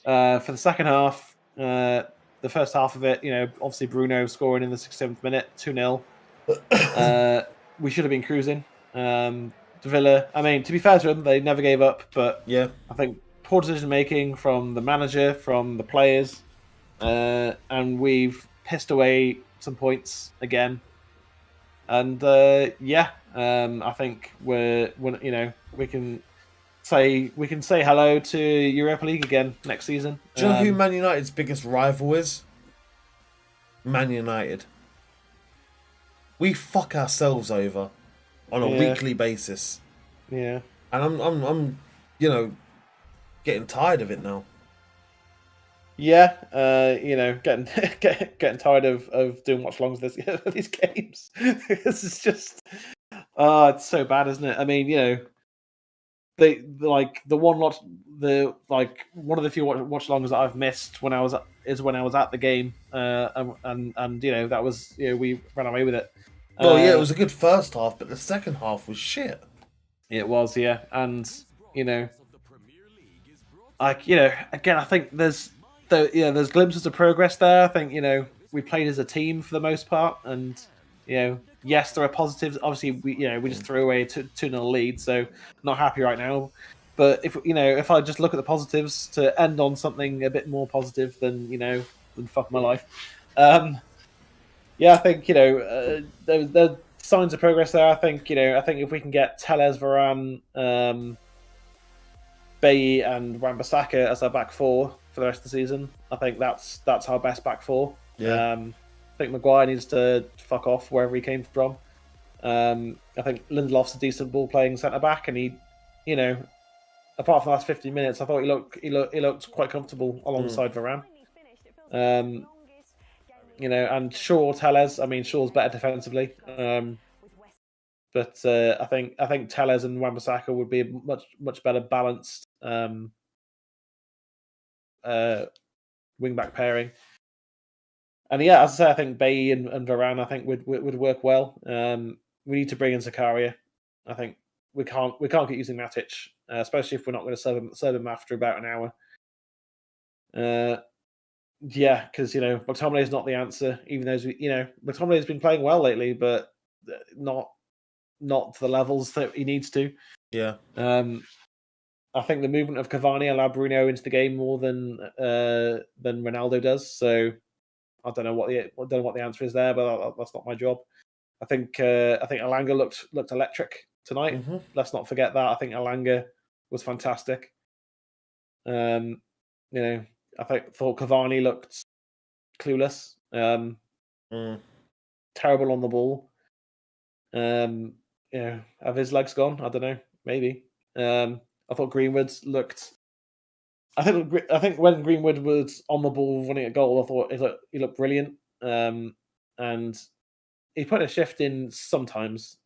For the second half, the first half of it, obviously Bruno scoring in the 67th minute, 2-0. We should have been cruising. Villa, I mean, to be fair to them, they never gave up, but yeah, I think poor decision making from the manager, from the players, and we've pissed away some points again. And I think we can say hello to Europa League again next season. Do you know who Man United's biggest rival is? Man United. We fuck ourselves over on a weekly basis. Yeah. And I'm getting tired of it now. Yeah, getting tired of doing watch-alongs of these games. It's just, it's so bad, isn't it? I mean, one of the few watch-alongs that I've missed when I was at the game, and that was we ran away with it. Well, it was a good first half, but the second half was shit. It was, yeah, and again, I think there's glimpses of progress there. I think we played as a team for the most part, and yes, there are positives. Obviously, we just threw away a 2-0 lead, so not happy right now. But if I just look at the positives to end on something a bit more positive than fuck my life, I think there signs of progress there. I think if we can get Telles, Varane, Bailly, and Wan-Bissaka as our back four for the rest of the season, I think that's our best back four. Yeah. I think Maguire needs to fuck off wherever he came from. I think Lindelof's a decent ball playing centre back, and he, apart from the last 50 minutes, I thought he looked quite comfortable alongside Varane. And Shaw, Telles. I mean, Shaw's better defensively, but I think Telles and Wan-Bissaka would be a much better balanced wing back pairing. And as I say, I think Bailly and Varane, I think would work well. We need to bring in Zakaria. I think we can't keep using Matic, especially if we're not going to serve him after about an hour. Because McTominay is not the answer. Even though McTominay has been playing well lately, but not to the levels that he needs to. Yeah. I think the movement of Cavani allowed Bruno into the game more than Ronaldo does. So I don't know what the answer is there, but that's not my job. I think Alanga looked electric tonight. Mm-hmm. Let's not forget that. I think Alanga was fantastic. I thought Cavani looked clueless. Terrible on the ball. Have his legs gone? I don't know. Maybe. I thought Greenwood looked. I think when Greenwood was on the ball running a goal, I thought he looked brilliant. And he put a shift in sometimes.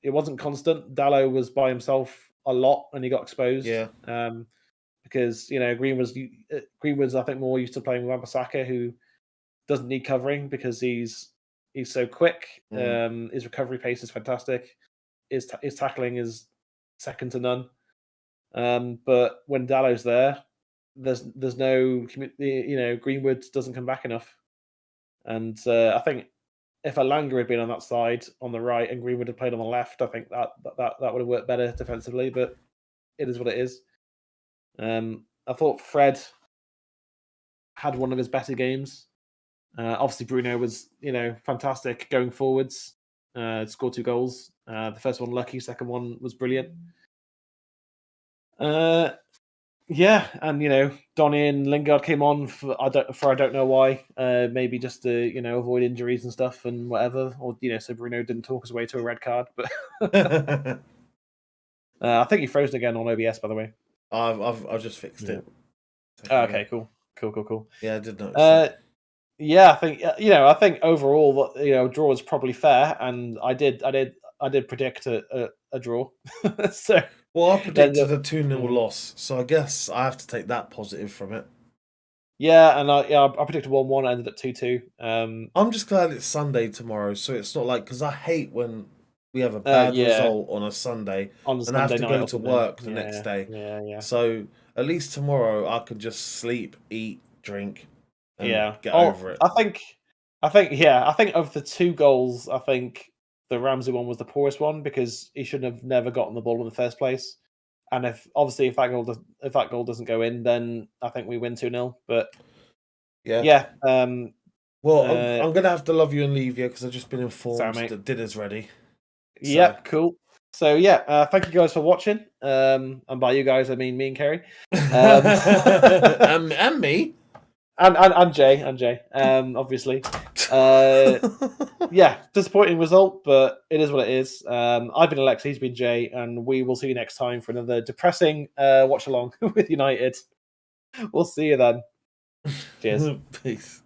It wasn't constant. Dalot was by himself a lot, and he got exposed. Yeah. Because Greenwood's I think more used to playing with Wan-Bissaka, who doesn't need covering because he's so quick. His recovery pace is fantastic. His tackling is second to none. But when Dallow's there, there's no Greenwood doesn't come back enough. And I think if Alanga had been on that side on the right and Greenwood had played on the left, I think that would have worked better defensively. But it is what it is. I thought Fred had one of his better games. Obviously, Bruno was fantastic going forwards. Scored 2 goals. The first one lucky, second one was brilliant. And Donny and Lingard came on for I don't know why. Maybe just to avoid injuries and stuff and whatever, or so Bruno didn't talk his way to a red card. But I think he froze again on OBS, by the way. I've just fixed it. Okay, cool. Yeah, I did notice. I think overall, draw is probably fair, and I did predict a draw. So. Well, I predicted a 2-0 loss, so I guess I have to take that positive from it. Yeah, and I predicted 1-1, ended at 2-2. I'm just glad it's Sunday tomorrow, so it's not like, because I hate when we have a bad result on a Sunday and I have to go to work the next day. Yeah. So at least tomorrow I could just sleep, eat, drink, and get over it. I think of the 2 goals, I think the Ramsey one was the poorest one because he shouldn't have never gotten the ball in the first place. And if that goal doesn't go in, then I think we win 2-0. But yeah. I'm gonna have to love you and leave you because I've just been informed that dinner's ready. So. Yeah, cool. So yeah, thank you guys for watching. And by you guys, I mean me and Kerry. And me. And Jay, obviously. Yeah, disappointing result, but it is what it is. I've been Alexi, he's been Jay, and we will see you next time for another depressing watch along with United. We'll see you then. Cheers. Peace.